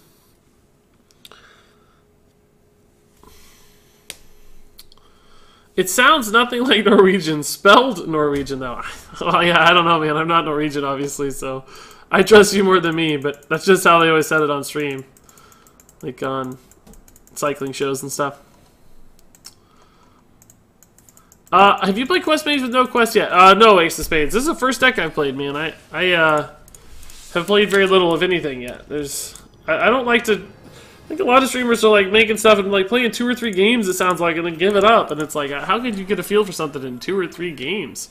It sounds nothing like Norwegian, spelled Norwegian though. Well, yeah, I don't know, man. I'm not Norwegian, obviously, so I trust you more than me. But that's just how they always said it on stream, like on cycling shows and stuff. Have you played quest minis with no quest yet? No, Ace of Spades. This is the first deck I've played, man. I have played very little of anything yet. I don't like to. I think a lot of streamers are like making stuff and like playing 2 or 3 games, it sounds like, and then give it up. And it's like, how could you get a feel for something in 2 or 3 games?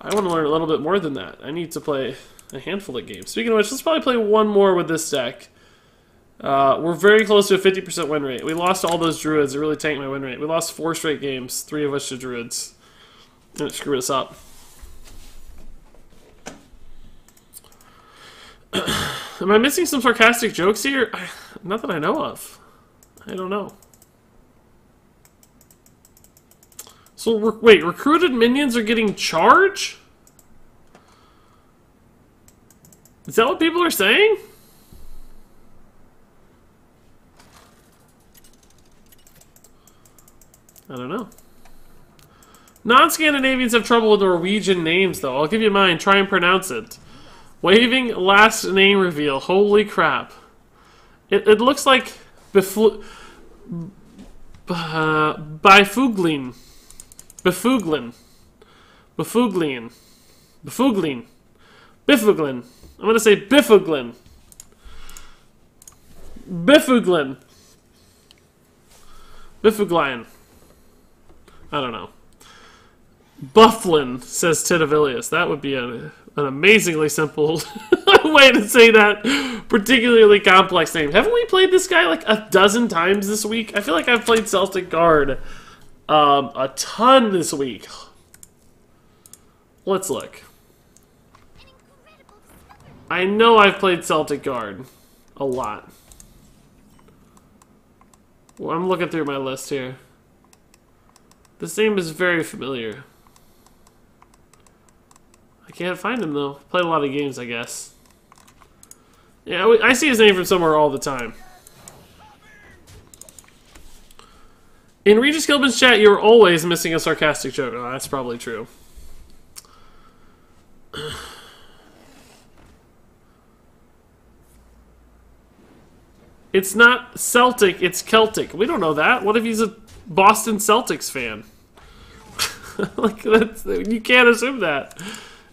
I want to learn a little bit more than that. I need to play a handful of games. Speaking of which, let's probably play one more with this deck. We're very close to a 50% win rate. We lost all those druids. It really tanked my win rate. We lost 4 straight games, 3 of us to druids. And it screwed us up. Am I missing some sarcastic jokes here? Not that I know of. I don't know. So, wait, recruited minions are getting charge? Is that what people are saying? I don't know. Non-Scandinavians have trouble with Norwegian names, though. I'll give you mine. Try and pronounce it. Waving last name reveal. Holy crap. It looks like Bifuglin. Bifuglin. I'm gonna say Bifuglin. Bifuglin. I don't know. Bufflin, says Titavilius. That would be an amazingly simple way to say that particularly complex name. Haven't we played this guy like a dozen times this week? I feel like I've played Celtic Guard a ton this week. Let's look. I know I've played Celtic Guard a lot. Well, I'm looking through my list here. This name is very familiar. I can't find him though. Played a lot of games, I guess. Yeah, I see his name from somewhere all the time. In Regis Gilman's chat, you're always missing a sarcastic joke. Oh, that's probably true. It's not Celtic, it's Celtic. We don't know that. What if he's a Boston Celtics fan? Like, you can't assume that.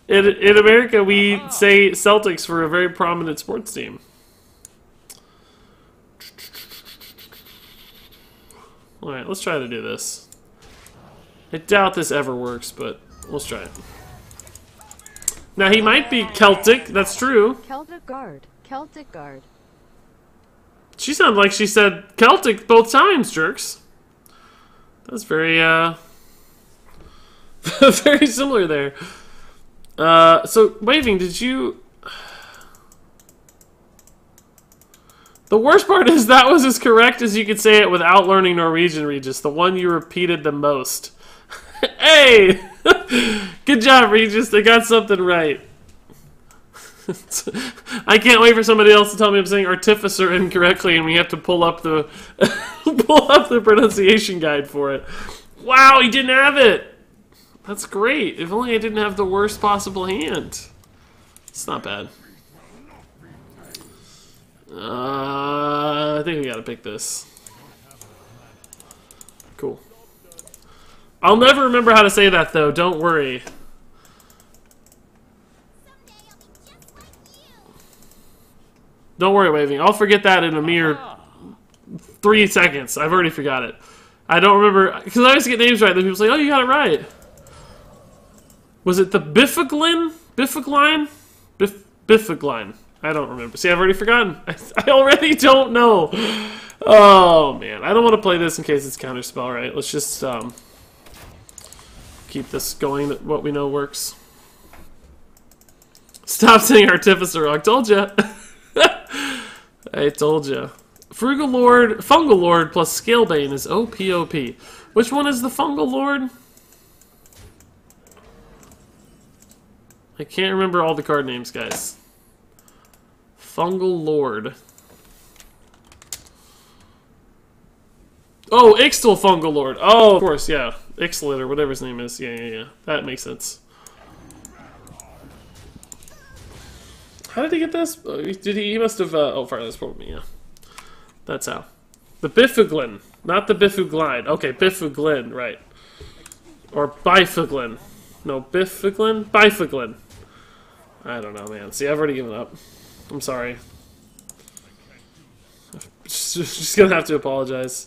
In America, we say Celtics for a very prominent sports team. Alright, let's try to do this. I doubt this ever works, but let's try it. Now, he might be Celtic, that's true. Celtic Guard. Celtic Guard. She sounded like she said Celtic both times, jerks. That's very, very similar there. So, Waving, did you... The worst part is that was as correct as you could say it without learning Norwegian, Regis. The one you repeated the most. Hey! Good job, Regis. They got something right. I can't wait for somebody else to tell me I'm saying artificer incorrectly and we have to pull up the pronunciation guide for it. Wow, he didn't have it! That's great. If only I didn't have the worst possible hand. It's not bad. I think we gotta pick this. Cool. I'll never remember how to say that, though. Don't worry. Don't worry, Waving. I'll forget that in a mere 3 seconds. I've already forgot it. I don't remember, because I always get names right, then people say, oh, you got it right. Was it the Biffaglin? Biffaglin? Biffaglin. I don't remember. See, I've already forgotten. I already don't know. Oh, man. I don't want to play this in case it's counterspell, right? Let's just keep this going, what we know works. Stop saying Artificer. I told ya. I told ya. Frugal Lord, Fungal Lord plus Scalebane is OPOP. Which one is the Fungal Lord? I can't remember all the card names, guys. Fungal Lord. Oh, Ixtal Fungal Lord. Oh, of course, yeah. Ixtalit or whatever his name is. Yeah. That makes sense. How did he get this? Did he must have... oh, fire, that's probably, yeah. That's how. The Biffaglin. Not the Biffaglide. Okay, Biffaglin, right. Or Bifaglin. No, Biffaglin? Bifaglin. I don't know, man. See, I've already given up. I'm sorry. Just gonna have to apologize.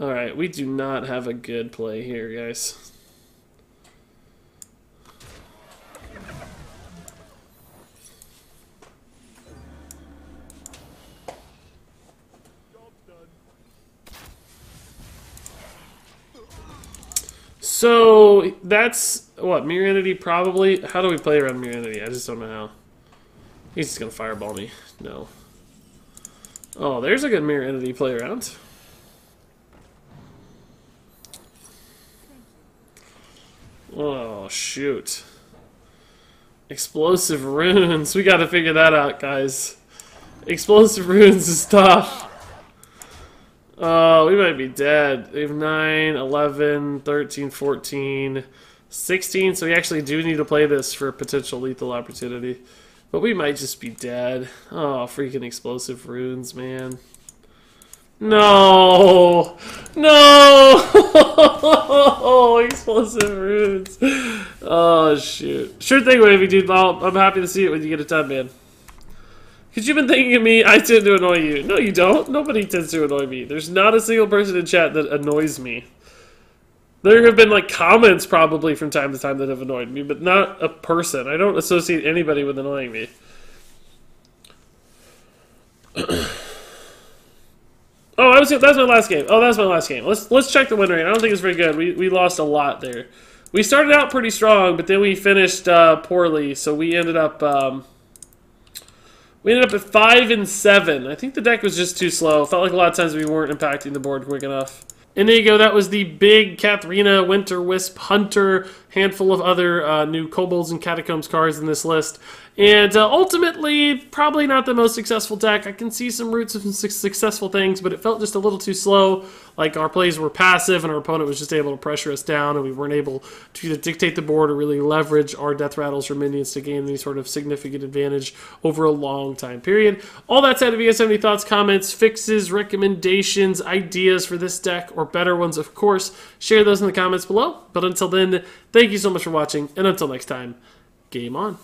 Alright, we do not have a good play here, guys. So, that's, what, Mirror Entity probably? How do we play around Mirror Entity? I just don't know how. He's just gonna fireball me. No. Oh, there's a good Mirror Entity play around. Oh, shoot. Explosive Runes. We gotta figure that out, guys. Explosive Runes is tough. Oh, we might be dead. We have 9, 11, 13, 14, 16. So we actually do need to play this for a potential lethal opportunity. But we might just be dead. Oh, freaking Explosive Runes, man. No! No! Explosive Runes. Oh, shoot. Sure thing, Wavy, dude. I'm happy to see it when you get a time, man. Because you've been thinking of me, I tend to annoy you. No, you don't. Nobody tends to annoy me. There's not a single person in chat that annoys me. There have been, like, comments probably from time to time that have annoyed me, but not a person. I don't associate anybody with annoying me. Oh, that's my last game. Oh, that's my last game. Let's check the win rate. I don't think it's very good. We lost a lot there. We started out pretty strong, but then we finished poorly, so we ended up... we ended up at 5 and 7. I think the deck was just too slow. Felt like a lot of times we weren't impacting the board quick enough. And there you go. That was the big Kathrena, Winter Wisp, Hunter, handful of other new Kobolds and Catacombs cards in this list. And ultimately, probably not the most successful deck. I can see some roots of some successful things, but it felt just a little too slow. Like our plays were passive and our opponent was just able to pressure us down, and we weren't able to either dictate the board or really leverage our death rattles or minions to gain any sort of significant advantage over a long time period. All that said, if you guys have any thoughts, comments, fixes, recommendations, ideas for this deck, or better ones, of course, share those in the comments below. But until then, thank you so much for watching, and until next time, game on.